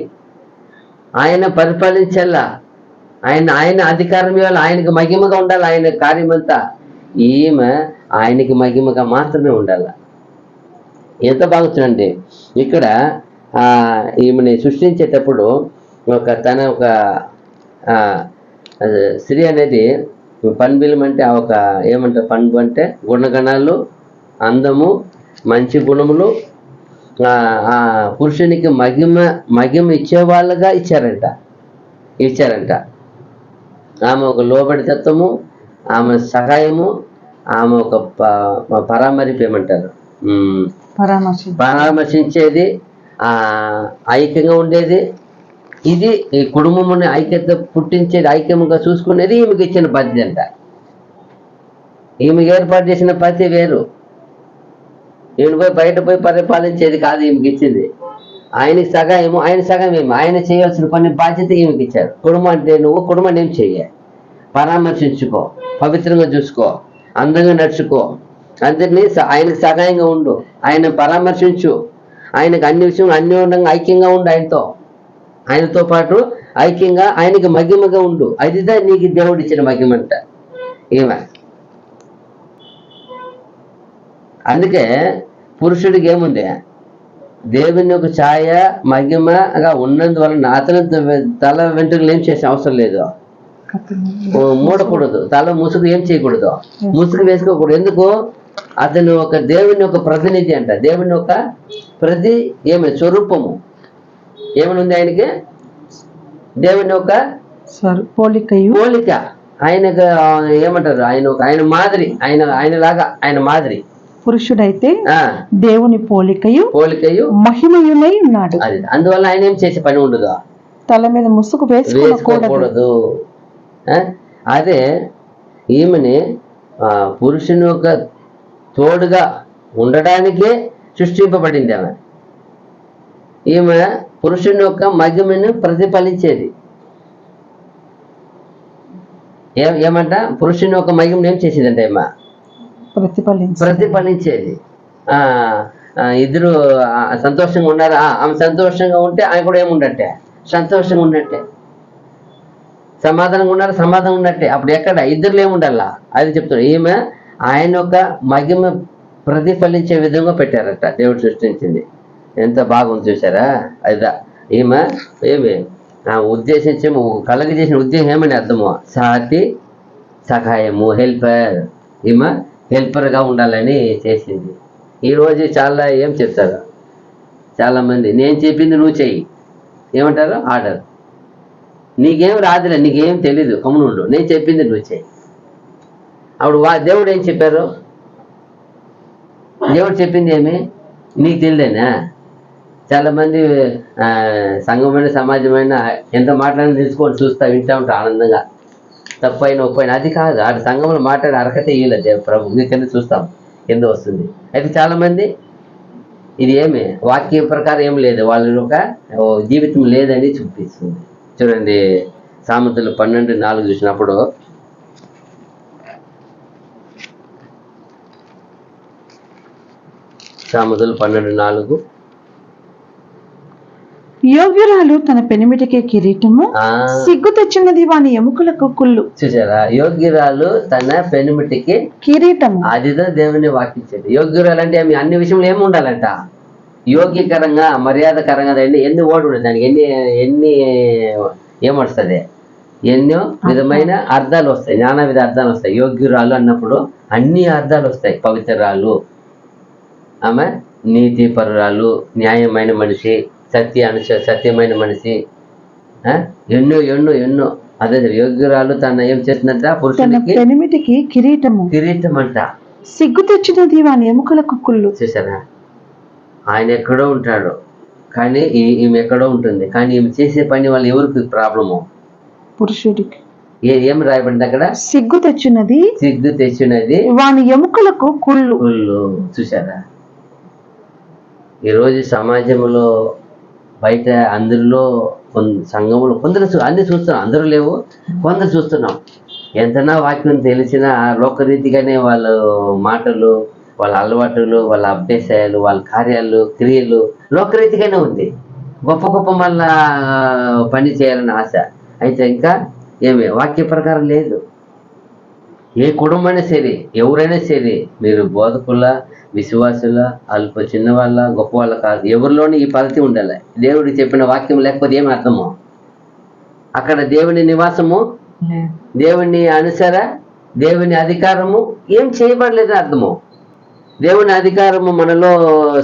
ఆయన పరిపాలించాలా, ఆయన అధికారం ఇవ్వాలి, ఆయనకి మహిమగా ఉండాలి, ఆయన కార్యమంతా. ఈమె ఆయనకి మహిమగా మాత్రమే ఉండాలి. ఎంత బాగుంటుందండి. ఇక్కడ ఈమెని సృష్టించేటప్పుడు ఒక స్త్రీ అనేది పన్బిలం అంటే ఏమంటారు, పన్బు అంటే గుణగణాలు, అందము, మంచి గుణములు, పురుషునికి మహిమ ఇచ్చేవాళ్ళుగా ఇచ్చారంట. ఆమె ఒక లోబడి తత్వము, ఆమె సహాయము, ఆమె ఒక ఏమంటారు, పరామర్శించేది, ఐక్యంగా ఉండేది. ఇది ఈ కుటుంబముని ఐక్యత పుట్టించేది, ఐక్యముగా చూసుకునేది ఈమెకి ఇచ్చిన పద్ధతి అంట. ఈమెకి ఏర్పాటు చేసిన పద్ధతి వేరు. ఈమె బయట పోయి పరిపాలించేది కాదు ఈమెకి ఇచ్చింది. ఆయనకి సహాయము, ఆయన సహాయం ఏమి, ఆయన చేయాల్సిన కొన్ని బాధ్యత ఈమెకి ఇచ్చారు. కుటుంబం అంటే నువ్వు కుటుంబాన్ని ఏం చెయ్యి, పరామర్శించుకో, పవిత్రంగా చూసుకో, అందంగా నడుచుకో, అందరినీ ఆయనకు సహాయంగా ఉండు, ఆయన పరామర్శించు, ఆయనకు అన్ని విషయంలో అన్యోన్యంగా ఐక్యంగా ఉండు, ఆయనతో పాటు ఐక్యంగా ఆయనకి మహిమగా ఉండు. అదిదా నీకు దేవుడు ఇచ్చిన మహిమ అంట ఈమె. అందుకే పురుషుడికి ఏముంది, దేవుని యొక్క ఛాయ మహిమగా ఉన్నందువలన అతని తల వెంట్రుకలు ఏం చేసే అవసరం లేదు, మూడకూడదు, తల ముసుగు ఏం చేయకూడదు, ముసుగు వేసుకోకూడదు. ఎందుకు? అతను దేవుని యొక్క ప్రతినిధి అంట. దేవుని యొక్క ఏమి స్వరూపము. ఏమని ఉంది ఆయనకి? దేవుని యొక్క పోలికయు పోలిక. ఆయనకు ఏమంటారు, ఆయన మాదిరి, ఆయనలాగా ఆయన మాదిరి. పురుషుడైతే దేవుని పోలికయు మహిమయునై ఉన్నాడు. అది అందువల్ల ఆయన ఏం చేసే పని ఉండదు, తల మీద ముసుగు వేసుకోకూడదు. అదే ఈమెని పురుషుని యొక్క తోడుగా ఉండడానికే సృష్టింపబడింది. ఈమె పురుషుని యొక్క మహిమను ప్రతిఫలించేది. ఏమంట? పురుషుని యొక్క మహిమను ఏం చేసేదంటే ఈమె ప్రతిఫలించేది. ఇద్దరు సంతోషంగా ఉన్నారా? ఆమె సంతోషంగా ఉంటే ఆయన కూడా ఏముండట్టే, సంతోషంగా ఉన్నట్టే. సమాధానంగా ఉన్నారు, సమాధానం ఉన్నట్టే. అప్పుడు ఎక్కడ ఇద్దరులో ఏముండాలా? అది చెప్తున్నారు. ఈమె ఆయన యొక్క మహిమ ప్రతిఫలించే విధంగా పెట్టారట దేవుడు సృష్టించింది. ఎంత బాగుంది చూసారా? అదా ఈమె ఏమి ఉద్దేశించి కలగ చేసిన ఉద్దేశం ఏమని అర్థము? సాటి, సహాయము, హెల్పర్. ఈమె హెల్పర్గా ఉండాలని చేసింది. ఈరోజు చాలా ఏం చెప్తారు చాలామంది, నేను చెప్పింది నువ్వు చెయ్యి. ఏమంటారు? ఆర్డర్. నీకేం రాదులే, నీకేం తెలీదు, కమ్మునుండు, నేను చెప్పింది నువ్వు చెయ్యి. అప్పుడు దేవుడు ఏం చెప్పారు? దేవుడు చెప్పింది ఏమి నీకు తెలియదేనా? చాలామంది సంఘమైన సమాజమైన ఎంత మాట్లాడినా తెలుసుకొని చూస్తా వింటా ఉంటా ఆనందంగా. తప్పైన ఒప్పైన అది కాదు, ఆ సంఘంలో మాట్లాడే అర్హత ఇవ్వలేదు ప్రభు. నీకెందుకు చూస్తాం కింద వస్తుంది. అయితే చాలామంది ఇది ఏమి వాక్య ప్రకారం ఏం లేదు, వాళ్ళ ఒక జీవితం లేదని చూపిస్తుంది. చూడండి, సామెతలు 12:4 చూసినప్పుడు, సామెతలు 12:4, యోగ్యురాలు తన పెనిమిటికి కిరీటము, సిగ్గు తెచ్చినది వాని ఎముకలకు కుళ్ళు. చూసారా? యోగ్యురాలు తన పెనిమిటికి కిరీటము. అదిదో దేవుని వాక్యించేది. యోగ్యురాలు అంటే అన్ని విషయంలో ఏమి ఉండాలంట? యోగ్యకరంగా, మర్యాదకరంగా. ఎన్ని ఓడి ఉండదు దానికి, ఎన్ని ఏమొస్తుంది, ఎన్నో విధమైన అర్థాలు వస్తాయి, నానా విధ అర్థాలు వస్తాయి. యోగ్యురాలు అన్నప్పుడు అన్ని అర్థాలు వస్తాయి. పవిత్రాలు, ఆమె నీతి పరురాలు, న్యాయమైన మనిషి, సత్యమైన మనిషి, ఎన్నో ఎన్నో ఎన్నో. అదే యోగ్యురాలు తన ఏం చేసినట్ట? పురుషునికి కిరీటం అంట. సిగ్గు తెచ్చినది వాని ఎముకలకు కుళ్ళు. చూసారా? ఆయన ఎక్కడో ఉంటాడు, కానీ ఈమె ఎక్కడో ఉంటుంది. కానీ ఈమె చేసే పని వల్ల ఎవరికి ప్రాబ్లము? పురుషుడికి. ఏం రాయబడింది అక్కడ? సిగ్గు తెచ్చినది వాని ఎముకలకు కుళ్ళు. చూసారా? ఈరోజు సమాజంలో బయట అందరిలో సంఘములు కొందరు అన్ని చూస్తున్నాం, అందరూ లేవు, కొందరు చూస్తున్నాం. ఎంతనా వాక్యం తెలిసిన లోకరీతిగానే వాళ్ళ మాటలు, వాళ్ళ అలవాటులు, వాళ్ళ అభ్యాసాలు, వాళ్ళ కార్యాలు, క్రియలు లోకరీతిగానే ఉంది. గొప్ప గొప్ప మళ్ళా పని చేయాలని ఆశ. అయితే ఇంకా ఏమి వాక్య ప్రకారం లేదు. ఏ కుటుంబమైనా సరే, ఎవరైనా సరే, మీరు బోధకుల, విశ్వాసుల, అల్ప చిన్నవాళ్ళ, గొప్ప వాళ్ళ కాదు, ఎవరిలోని ఈ పద్ధతి ఉండాలి. దేవుడికి చెప్పిన వాక్యం లేకపోతే ఏమి అర్థము? అక్కడ దేవుని నివాసము, దేవుని అనుసర, దేవుని అధికారము ఏం చేయబడలేదని అర్థము. దేవుని అధికారము మనలో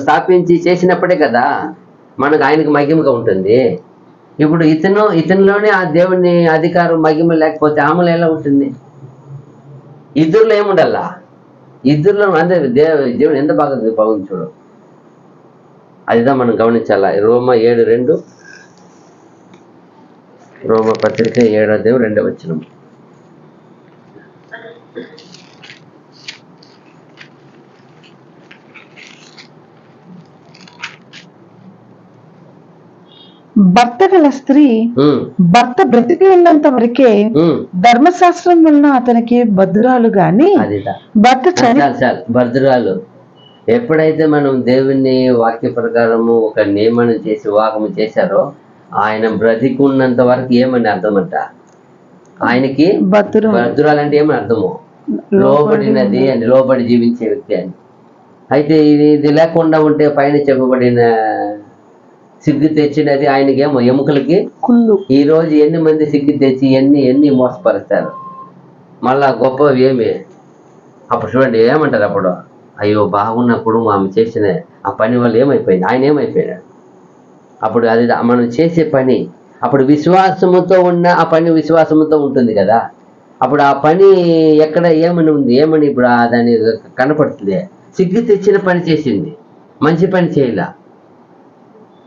స్థాపించి చేసినప్పుడే కదా మనకు ఆయనకు మహిమగా ఉంటుంది. ఇప్పుడు ఇతనిలోనే ఆ దేవుని అధికారం మహిమ లేకపోతే ఆమెలో ఎలా ఉంటుంది? ఇద్దరులో ఏముండాలా? ఇద్దరులో అంతే. దేవుని ఎంత బాగుంది చూడు. అదిదా మనం గమనించాలా. రోమ 7:2, రోమ పత్రిక 7:2. భర్త గల స్త్రీ భర్త బ్రతికి ఉన్నంత వరకే ధర్మశాస్త్రం వలన అతనికి బద్ధురాలు గాని బద్ధురాలు. ఎప్పుడైతే మనం దేవుని వాక్య ప్రకారము ఒక నియమనం చేసి వివాహము చేశారో, ఆయన బ్రతికి ఉన్నంత వరకు ఏమని అర్థమంట? ఆయనకి బద్ధురాలు అంటే ఏమని అర్థము? లోబడినది అని, లోబడి జీవించే వ్యక్తి అని. అయితే ఇది లేకుండా ఉంటే పైన చెప్పబడిన సిగ్గు తెచ్చినది ఆయనకేమో ఎముకలకి కుళ్ళు. ఈ రోజు ఎన్ని మంది సిగ్గు తెచ్చి ఎన్ని మోసపరుస్తారు. మళ్ళా గొప్పవి ఏమి? అప్పుడు చూడండి ఏమంటారు అప్పుడు, అయ్యో బాగున్నప్పుడు ఆమె చేసిన ఆ పని వల్ల ఏమైపోయింది, ఆయన ఏమైపోయాడు? అప్పుడు అది మనం చేసే పని, అప్పుడు విశ్వాసముతో ఉన్న ఆ పని విశ్వాసముతో ఉంటుంది కదా. అప్పుడు ఆ పని ఎక్కడ ఏమని ఉంది, ఏమని ఇప్పుడు దాని కనపడుతుంది. సిగ్గు తెచ్చిన పని చేసింది, మంచి పని చేయలా.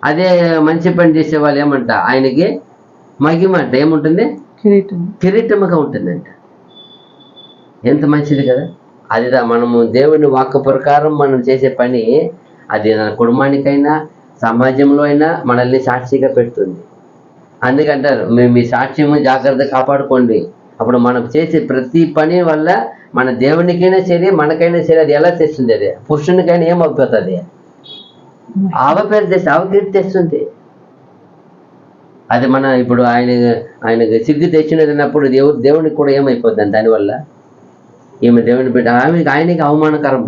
అదే మంచి పని చేసే వాళ్ళు ఏమంట, ఆయనకి మహిమ అంట ఏముంటుంది, కిరీటముగా ఉంటుందంట. ఎంత మంచిది కదా. అదిదా మనము దేవుని వాక్కు ప్రకారం మనం చేసే పని, అది నా కుటుంబానికైనా సమాజంలో అయినా మనల్ని సాక్షిగా పెడుతుంది. అందుకంటారు మేము మీ సాక్ష్యము జాగ్రత్త కాపాడుకోండి. అప్పుడు మనం చేసే ప్రతి పని వల్ల మన దేవునికైనా సరే మనకైనా సరే అది ఎలా తెస్తుంది, అది పురుషునికైనా ఏమైపోతుంది, ఆవపేరు తెస్తుంది, ఆవకీర్తి తెస్తుంది. అది మన ఇప్పుడు ఆయనకి సిగ్గు తెచ్చినప్పుడు దేవునికి కూడా ఏమైపోతుంది దానివల్ల. ఈమె దేవుని బిడ్డ, ఆయనకి అవమానకరం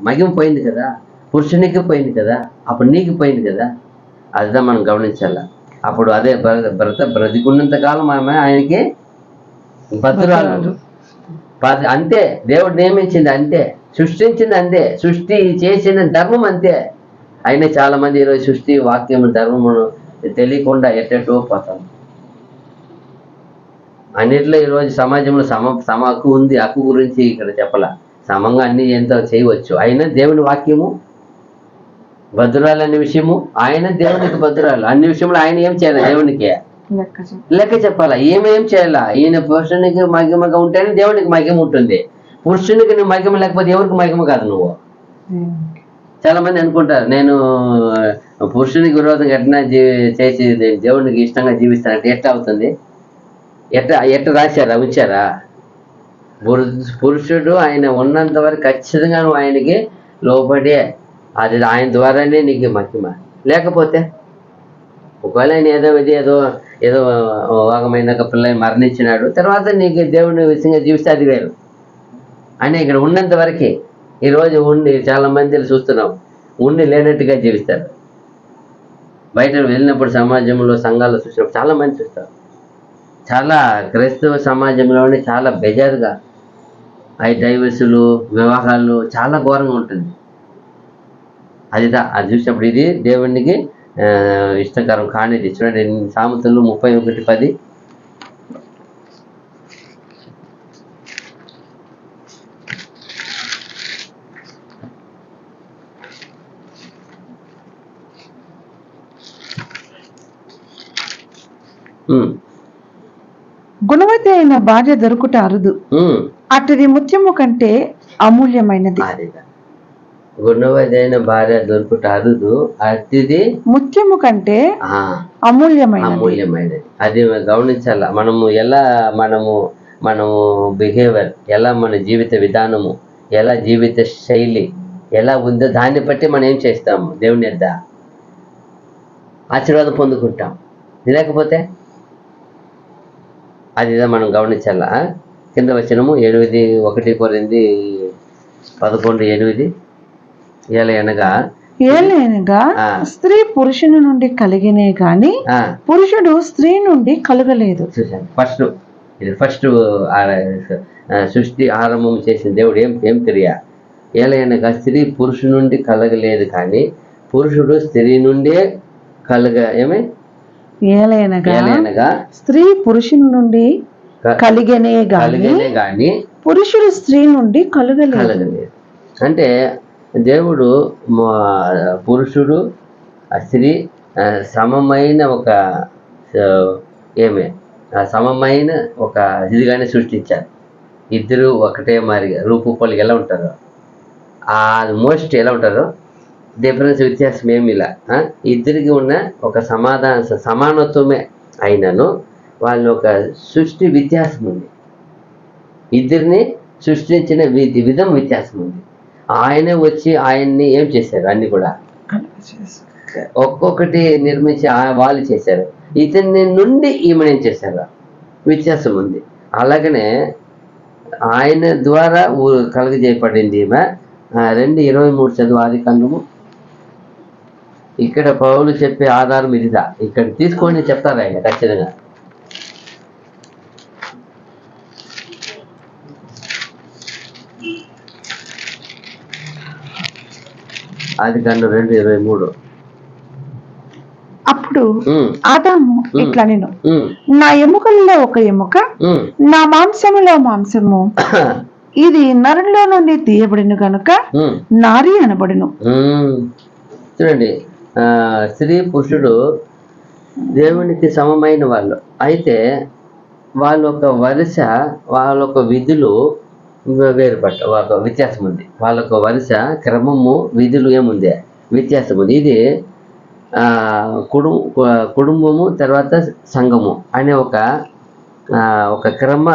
మహిమ పోయింది కదా, పురుషునికి పోయింది కదా, అప్పుడు నీకు పోయింది కదా. అదిదా మనం గమనించాల. అప్పుడు అదే బ్రతికున్నంత కాలం ఆమె ఆయనకి భద్రాలు. అంతే, దేవుడు నియమించింది అంతే, సృష్టించింది అంతే, సృష్టి చేసిన ధర్మం అంతే. అయినా చాలా మంది ఈరోజు సృష్టి వాక్యం ధర్మమును తెలియకుండా ఎట్టెటో పోతాం. అన్నిట్లో ఈరోజు సమాజంలో సమ హక్కు ఉంది. హక్కు గురించి ఇక్కడ చెప్పాల. సమంగా అన్ని ఎంతో చేయవచ్చు. అయినా దేవుని వాక్యము భద్రాలు అనే విషయము, ఆయన దేవునికి భద్రాలు అన్ని విషయంలో ఆయన ఏం చేయాలి, దేవునికి లెక్క చెప్పాలా. ఏమేం చేయాలా, ఈయన పురుషునికి మహిమగా ఉంటేనే దేవునికి మహిమ ఉంటుంది. పురుషునికి నువ్వు మహిమ లేకపోతే ఎవరికి మహిమ కాదు నువ్వు. చాలా మంది అనుకుంటారు నేను పురుషునికి విరోధంగా ఎట్లా చేసి దేవునికి ఇష్టంగా జీవిస్తానంటే ఎట్లా అవుతుంది, ఎట్లా రాశారా, ఉంచారా. పురుషుడు ఆయన ఉన్నంత వరకు ఖచ్చితంగా నువ్వు ఆయనకి లోబడే, అది ఆయన ద్వారానే నీకు మహిమ. లేకపోతే ఒకవేళ ఆయన ఏదో భాగమైన పిల్ల మరణించినాడు, తర్వాత నీకు దేవుని విషయంగా జీవిస్తే అది వేరు. అని ఇక్కడ ఉన్నంత వరకే. ఈరోజు ఉండి చాలా మంది చూస్తున్నాం, ఉండి లేనట్టుగా జీవిస్తారు. బయట వెళ్ళినప్పుడు సమాజంలో సంఘాలు చూసినప్పుడు చాలా మంది చూస్తారు. చాలా క్రైస్తవ సమాజంలోనే చాలా బెజారుగా డైవర్సులు, వివాహాలు చాలా ఘోరంగా ఉంటుంది. అది చూసినప్పుడు ఇది దేవునికి ఇష్టకరం కానిది. చూడండి సామెతలు 31:10. గుణవతి అయిన భార్య దొరుకుట అరుదు, అటుది ముత్యము కంటే అమూల్యమైనది. గుణవతి అయిన భార్య దొరుకుట అరుదు, అతిది ముత్యము కంటే అమూల్యమైనది. అది గమనించాల. మనము బిహేవియర్ ఎలా, మన జీవిత విధానము ఎలా, జీవిత శైలి ఎలా ఉందో దాన్ని బట్టి మనం ఏం చేస్తాము, దేవుని యొద్ద ఆశీర్వాదం పొందుకుంటాం. లేకపోతే అది మనం గమనించాలా. కింద వచనము 1 కొరింథీ 11:8. ఏలయనగా స్త్రీ పురుషుని నుండి కలిగినే గాని పురుషుడు స్త్రీ నుండి కలగలేదు. ఫస్ట్ సృష్టి ఆరంభం చేసిన దేవుడు ఏం క్రియ. ఏలయనగా స్త్రీ పురుషుని నుండి కలగలేదు కానీ పురుషుడు స్త్రీ నుండే ఏలయనగా స్త్రీ పురుషుని నుండి కలిగనే గాని పురుషుడు స్త్రీ నుండి కలగలేదు. అంటే దేవుడు పురుషుడు స్త్రీ సమమైన సమమైన ఒక ఇదిగానే సృష్టించారు. ఇద్దరు ఒకటే మారిగా రూపుపోలిగా ఎలా ఉంటారో, ఆల్మోస్ట్ ఎలా ఉంటారో, డిఫరెన్స్ వ్యత్యాసం ఏమి ఇలా. ఇద్దరికి ఉన్న ఒక సమానత్వమే అయినను వాళ్ళు ఒక సృష్టి వ్యత్యాసం ఉంది. ఇద్దరిని సృష్టించిన విధం వ్యత్యాసం ఉంది. ఆయనే వచ్చి ఆయన్ని ఏం చేశారు, అన్ని కూడా ఒక్కొక్కటి నిర్మించి వాళ్ళు చేశారు. ఇతని నుండి ఈమెను చేశారు, వ్యత్యాసం ఉంది. అలాగనే ఆయన ద్వారా కలుగజేయబడింది ఈమె. 2:23 చదువు ఆదికాండము. ఇక్కడ పౌలు చెప్పే ఆధారం ఇదిదా, ఇక్కడ తీసుకొని చెప్తారు ఆయన ఖచ్చితంగా. ఆదికాండం 2:23. అప్పుడు ఉమ్, ఆదాము ఇట్లా నేను ఉమ్, నా ఎముకల్లో ఒక ఎముక, ఉమ్. నా మాంసములో మాంసము, ఇది నరులో నుండి తీయబడిన గనుక ఉమ్, నారి అనబడును. ఉమ్. చూడండి, స్త్రీ పురుషుడు దేవునికి సమమైన వాళ్ళు. అయితే వాళ్ళ ఒక వరుస, వాళ్ళ ఒక విధులు వేరుపడ్డ ఒక వ్యత్యాసం ఉంది. వాళ్ళ ఒక వరుస, క్రమము, విధులు ఏముంది, వ్యత్యాసం ఉంది. ఇది కుటుంబము తర్వాత సంఘము అనే ఒక క్రమ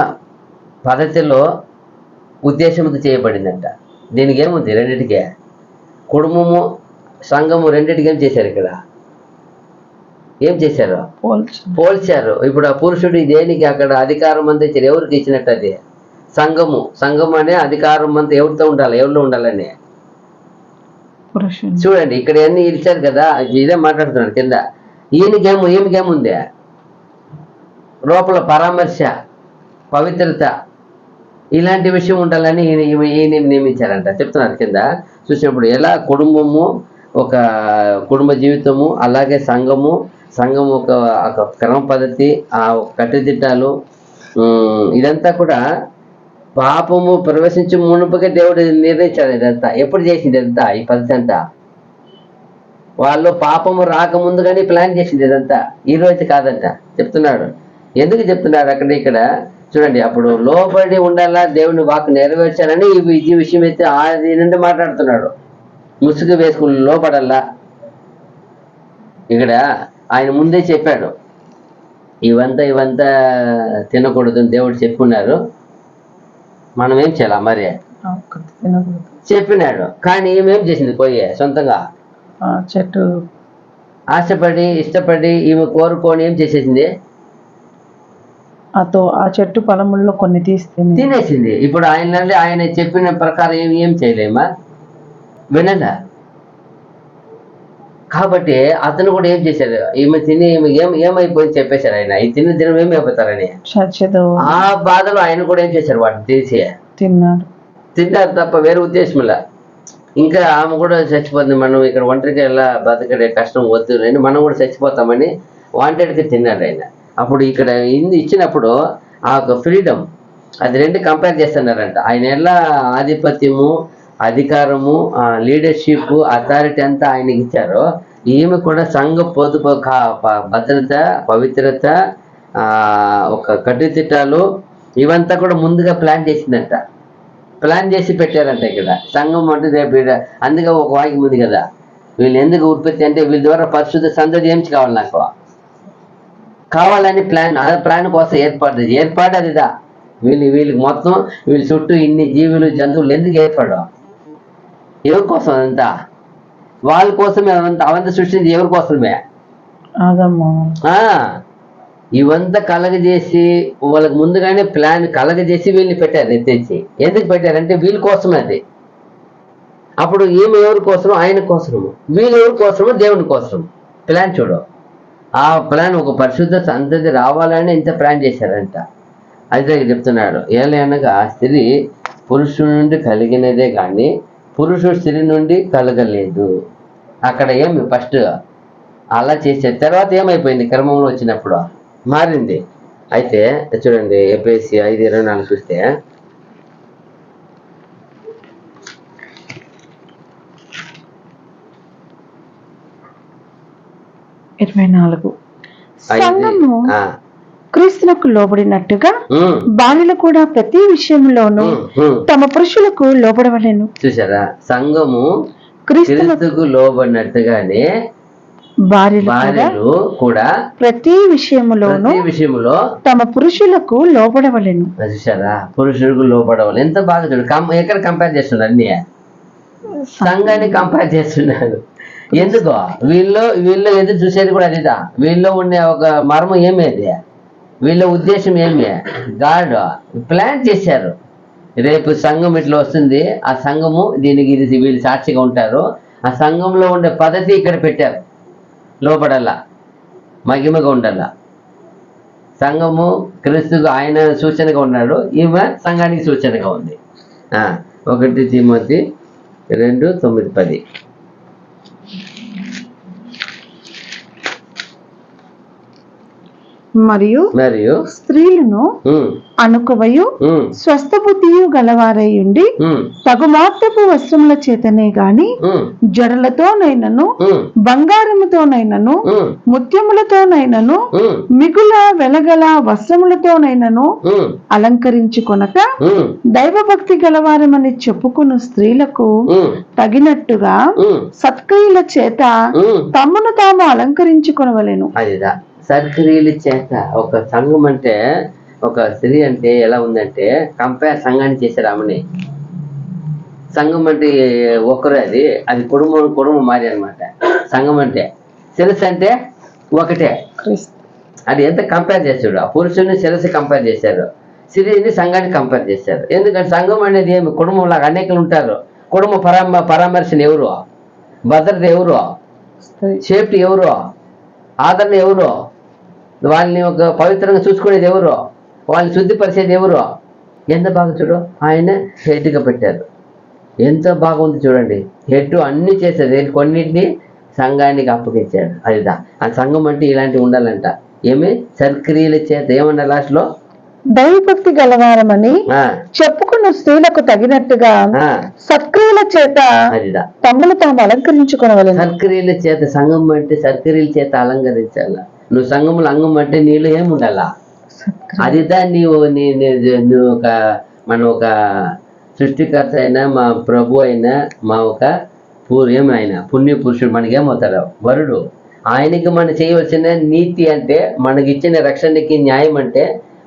పద్ధతిలో ఉద్దేశంతో చేయబడిందంట. దీనికి ఏముంది, రెండింటికే, కుటుంబము సంఘము రెండింటికి ఏం చేశారు, ఇక్కడ ఏం చేశారు, పోల్చారు. ఇప్పుడు ఆ పురుషుడు దేనికి అక్కడ అధికారం అంతా ఇచ్చారు, ఎవరికి ఇచ్చినట్టు, అది సంఘము అనే అధికారం అంతా ఎవరితో ఉండాలి, ఎవరిలో ఉండాలని. చూడండి ఇక్కడ అన్ని ఇచ్చారు కదా, ఇదే మాట్లాడుతున్నాడు కింద. ఈమెకేముంది, లోపల పరామర్శ, పవిత్రత, ఇలాంటి విషయం ఉండాలని ఈయన నియమించారంట. చెప్తున్నారు కింద చూసినప్పుడు. ఎలా కుటుంబము, ఒక కుటుంబ జీవితము, అలాగే సంఘము ఒక క్రమ పద్ధతి, ఆ కట్టుదిట్టాలు, ఇదంతా కూడా పాపము ప్రవేశించి మునుపుగా దేవుడు నిర్ణయించాడు. ఇదంతా ఎప్పుడు చేసింది, ఇదంతా ఈ పద్ధతి అంతా వాళ్ళు పాపము రాకముందుగానే ప్లాన్ చేసింది. ఇదంతా ఈ రోజు కాదంట చెప్తున్నాడు. ఎందుకు చెప్తున్నాడు అక్కడ ఇక్కడ చూడండి. అప్పుడు లోబడి ఉండాలా, దేవుని వాక్ నెరవేర్చాలని ఈ విషయం అయితే ఆది నుండి మాట్లాడుతున్నాడు. ముసుగు వేసుకుని లోబడల్లా. ఇక్కడ ఆయన ముందే చెప్పాడు, ఇవంతా తినకూడదు దేవుడు చెప్పున్నారు. మనం ఏం చేయాలా మరి, చెప్పినాడు. కానీ ఈమెం చేసింది, పోయి సొంతంగా చెట్టు ఆశపడి ఇష్టపడి ఈమె కోరుకొని ఏం చేసేసింది, ఆ చెట్టు ఫలముల్లో కొన్ని తినేసింది. ఇప్పుడు ఆయన చెప్పిన ప్రకారం ఏం చేయలేమా, వినదా. కాబట్టి అతను కూడా ఏం చేశాడు, ఈమె తిని ఏమైపోయింది చెప్పేశారు. ఆయన ఈ తినం ఏమైపోతారని ఆ బాధలో ఆయన కూడా ఏం చేశారు, వాటిని తీసి తిన్నారు తప్ప వేరే ఉద్దేశంలా. ఇంకా ఆమె కూడా చచ్చిపోతుంది, మనం ఇక్కడ ఒంటరికి ఎలా బతకడే కష్టం వద్దు అని మనం కూడా చచ్చిపోతామని వాంటెడ్గా తిన్నాడు ఆయన. అప్పుడు ఇక్కడ ఇచ్చినప్పుడు ఆ ఒక ఫ్రీడమ్, అది రెండు కంపేర్ చేస్తున్నారంట. ఆయన ఎలా ఆధిపత్యము, అధికారము, లీడర్షిప్, అథారిటీ అంతా ఆయనకి ఇచ్చారో, ఈమె కూడా సంఘ పొదుపు, భద్రత, పవిత్రత, ఒక కట్టుదిట్టాలు, ఇవంతా కూడా ముందుగా ప్లాన్ చేసిందంట. ప్లాన్ చేసి పెట్టారంట ఇక్కడ సంఘం అంటే రేపు. అందుకే ఒక వాక్యం ఉంది కదా, వీళ్ళు ఎందుకు ఉత్పత్తి అంటే వీళ్ళ ద్వారా పరిశుద్ధ సంతతి ఏం కావాలి, నాకు కావాలని ప్లాన్ కోసం ఏర్పాటు అదిదా. వీళ్ళకి మొత్తం వీళ్ళ చుట్టూ ఇన్ని జీవులు జంతువులు ఎందుకు ఏర్పడు, ఎవరి కోసం అదంతా, వాళ్ళ కోసమే. అవంతా సృష్టించి ఎవరి కోసమే, ఇవంతా కలగజేసి వాళ్ళకి ముందుగానే ప్లాన్ కలగజేసి వీళ్ళని పెట్టారు, ఎత్తేసి. ఎందుకు పెట్టారంటే వీళ్ళ కోసమే అది. అప్పుడు ఈమె ఎవరి కోసము, ఆయన కోసము, వీళ్ళు ఎవరి కోసము, దేవుని కోసం. ప్లాన్ చూడు, ఆ ప్లాన్ ఒక పరిశుద్ధ సంతతి రావాలని ఇంత ప్లాన్ చేశారంట. అయితే చెప్తున్నాడు, ఏలనగా స్త్రీ పురుషుడి నుండి కలిగినదే కానీ పురుషుడు స్త్రీ నుండి కలగలేదు. అక్కడ ఏమి ఫస్ట్ అలా చేసే తర్వాత ఏమైపోయింది, క్రమంలో వచ్చినప్పుడు మారింది. అయితే చూడండి ఎఫెసీ 5:24 చూస్తే, సంఘము క్రీస్తులకు లోబడినట్టుగా భార్యలు కూడా ప్రతి విషయంలోనూ తమ పురుషులకు లోబడవలెను. చూసారా, సంఘము క్రీస్తుకు లోబడినట్టుగానే భార్యలు కూడా ప్రతి విషయంలో తమ పురుషులకు లోబడవలెను. చూసారా, పురుషులకు లోబడవాలి. ఎంత బాగా చూడు, ఎక్కడ కంపేర్ చేస్తున్నారు, అన్ని సంఘాన్ని కంపేర్ చేస్తున్నారు. ఎందుకో వీళ్ళు ఎదురు చూసేది కూడా అదేదా. వీళ్ళు ఉండే ఒక మర్మం ఏమేది, వీళ్ళ ఉద్దేశం ఏమి, గాడ్ ప్లాన్ చేశారు. రేపు సంఘం ఇట్లా వస్తుంది, ఆ సంఘము దీనికి వీళ్ళు సాక్షిగా ఉంటారు. ఆ సంఘంలో ఉండే పద్ధతి ఇక్కడ పెట్టారు, లోపడల్లా మహిమగా ఉండాల. సంఘము క్రీస్తుకు ఆయన సూచనగా ఉన్నాడు, ఈమె సంఘానికి సూచనగా ఉంది. 1 తిమోతి 2:9-10. మరియు మరియు స్త్రీలను ఉమ్, అనుకువయు ఉమ్, స్వస్థ బుద్ధియు గలవారై ఉండి ఉమ్, తగు మాత్రపు వస్త్రముల చేతనే గాని ఉమ్, జడలతోనైనను ఉమ్, బంగారముతోనైనను ఉమ్, ముత్యములతోనైనను ఉమ్, మిగుల వెలగల వస్త్రములతోనైనను ఉమ్, అలంకరించుకొనక ఉమ్, దైవభక్తి గలవారమని చెప్పుకున్న స్త్రీలకు ఉమ్, తగినట్టుగా ఉమ్, సత్క్రియల చేత ఉమ్. తమను తాము అలంకరించుకొనవలెను. అదిదా సర్క్రియల చేత ఒక సంఘం అంటే, ఒక స్త్రీ అంటే ఎలా ఉందంటే కంపేర్ సంఘాన్ని చేశారు ఆమెని. సంఘం అంటే ఒకరు, అది అది కుటుంబం కుటుంబం మారి అనమాట. సంఘం అంటే శిరస్సు అంటే ఒకటే. అది ఎంత కంపేర్ చేశాడు, ఆ పురుషుని శిరస్సు కంపేర్ చేశారు, స్త్రీని సంఘాన్ని కంపేర్ చేశారు. ఎందుకంటే సంఘం అనేది ఏమి కుటుంబంలాగా అనేకలు ఉంటారు. కుటుంబ పరామర్శలు ఎవరు, భద్రత ఎవరు, సేఫ్టీ ఎవరు, ఆదరణ ఎవరు, వాళ్ళని ఒక పవిత్రంగా చూసుకునేది ఎవరు, వాళ్ళని శుద్ధిపరిచేది ఎవరు? ఎంత బాగా చూడు, ఆయన హెడ్గా పెట్టారు. ఎంత బాగుంది చూడండి. హెడ్ అన్ని చేసేది, కొన్నింటిని సంఘానికి అప్పగించాడు. అదిదా ఆ సంఘం అంటే ఇలాంటివి ఉండాలంట. ఏమి సర్క్రియల చేత ఏమన్నా లాస్ట్లో దైవభక్తి గలవారమని చెప్పుకున్న స్త్రీలకు తగినట్టుగా సత్క్రియల చేత అదిదా తమను తాము అలంకరించుకోవాలి. సర్క్రియల చేత సంఘం అంటే సర్క్రియల చేత అలంకరించాల. నువ్వు సంఘములు అంగం అంటే నీళ్ళు ఏముండాలా? అదిదా నువ్వు ఒక మన ఒక సృష్టికర్త అయినా, మా ప్రభు అయినా, మా ఒక ఆయన పుణ్య పురుషుడు మనకేమవుతాడు, వరుడు. ఆయనకి మనం చేయవలసిన నీతి అంటే, మనకిచ్చిన రక్షణకి న్యాయం అంటే,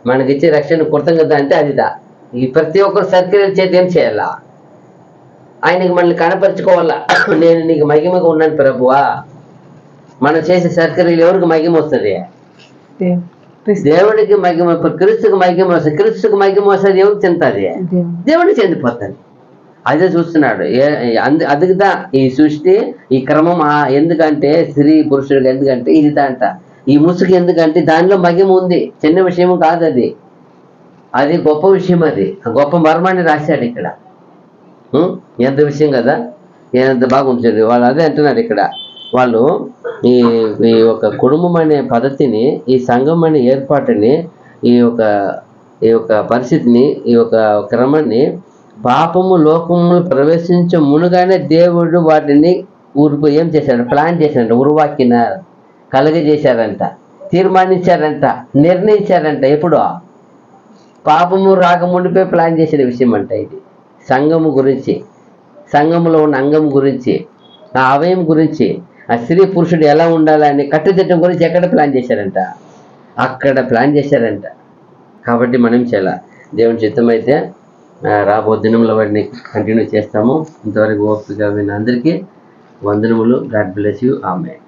మనకిచ్చే రక్షణ కృతజ్ఞత అంటే అదిదా. ఈ ప్రతి ఒక్కరు సర్క్రియల చేత ఏం చేయాలా? ఆయనకి మనల్ని కనపరుచుకోవాలా. నేను నీకు మహిమగా ఉన్నాను ప్రభువా. మనం చేసే సర్క్రియలు ఎవరికి మహిమ వస్తుంది? దేవుడికి మహిమ. క్రీస్తుకు మహిమ వస్తుంది. క్రీస్తుకు మహిమ వస్తుంది ఎవరికి చెందుతుంది? దేవుడికి చెందిపోతుంది. అదే చూస్తున్నాడు. అదిదా ఈ సృష్టి, ఈ క్రమం. ఎందుకంటే స్త్రీ పురుషుడికి ఎందుకంటే ఇది అంట. ఈ ముసుగు ఎందుకంటే దానిలో మహిమ ఉంది. చిన్న విషయం కాదు అది, అది గొప్ప విషయం. అది గొప్ప మర్మాన్ని రాశాడు ఇక్కడ. ఎంత విషయం కదా, ఎంత బాగుంటుంది. వాళ్ళు అదే అంటున్నారు ఇక్కడ. వాళ్ళు ఈ యొక్క కుటుంబం అనే పద్ధతిని, ఈ సంఘం అనే ఏర్పాటుని, ఈ యొక్క పరిస్థితిని, ఈ యొక్క క్రమాన్ని పాపము లోకము ప్రవేశించే మునుగానే దేవుడు వాటిని ఏం చేశాడు? ప్లాన్ చేశాడంట. ఉరువాకిన కలగజేశారంట, తీర్మానించారంట, నిర్ణయించారంట. ఎప్పుడు? పాపము రాకముండిపై ప్లాన్ చేసిన విషయం అంట ఇది. సంఘము గురించి, సంఘములో ఉన్న అంగం గురించి, ఆ అవయం గురించి, ఆ స్త్రీ పురుషుడు ఎలా ఉండాలని కట్టుదిట్టం గురించి ఎక్కడ ప్లాన్ చేశారంట? అక్కడ ప్లాన్ చేశారంట. కాబట్టి మనం చాలా దేవుని చిత్తమైతే రాబో దినంలో వాటిని కంటిన్యూ చేస్తాము. ఇంతవరకు ఓపికగా విన్న అందరికీ వందనములు. God bless you. ఆమేన్.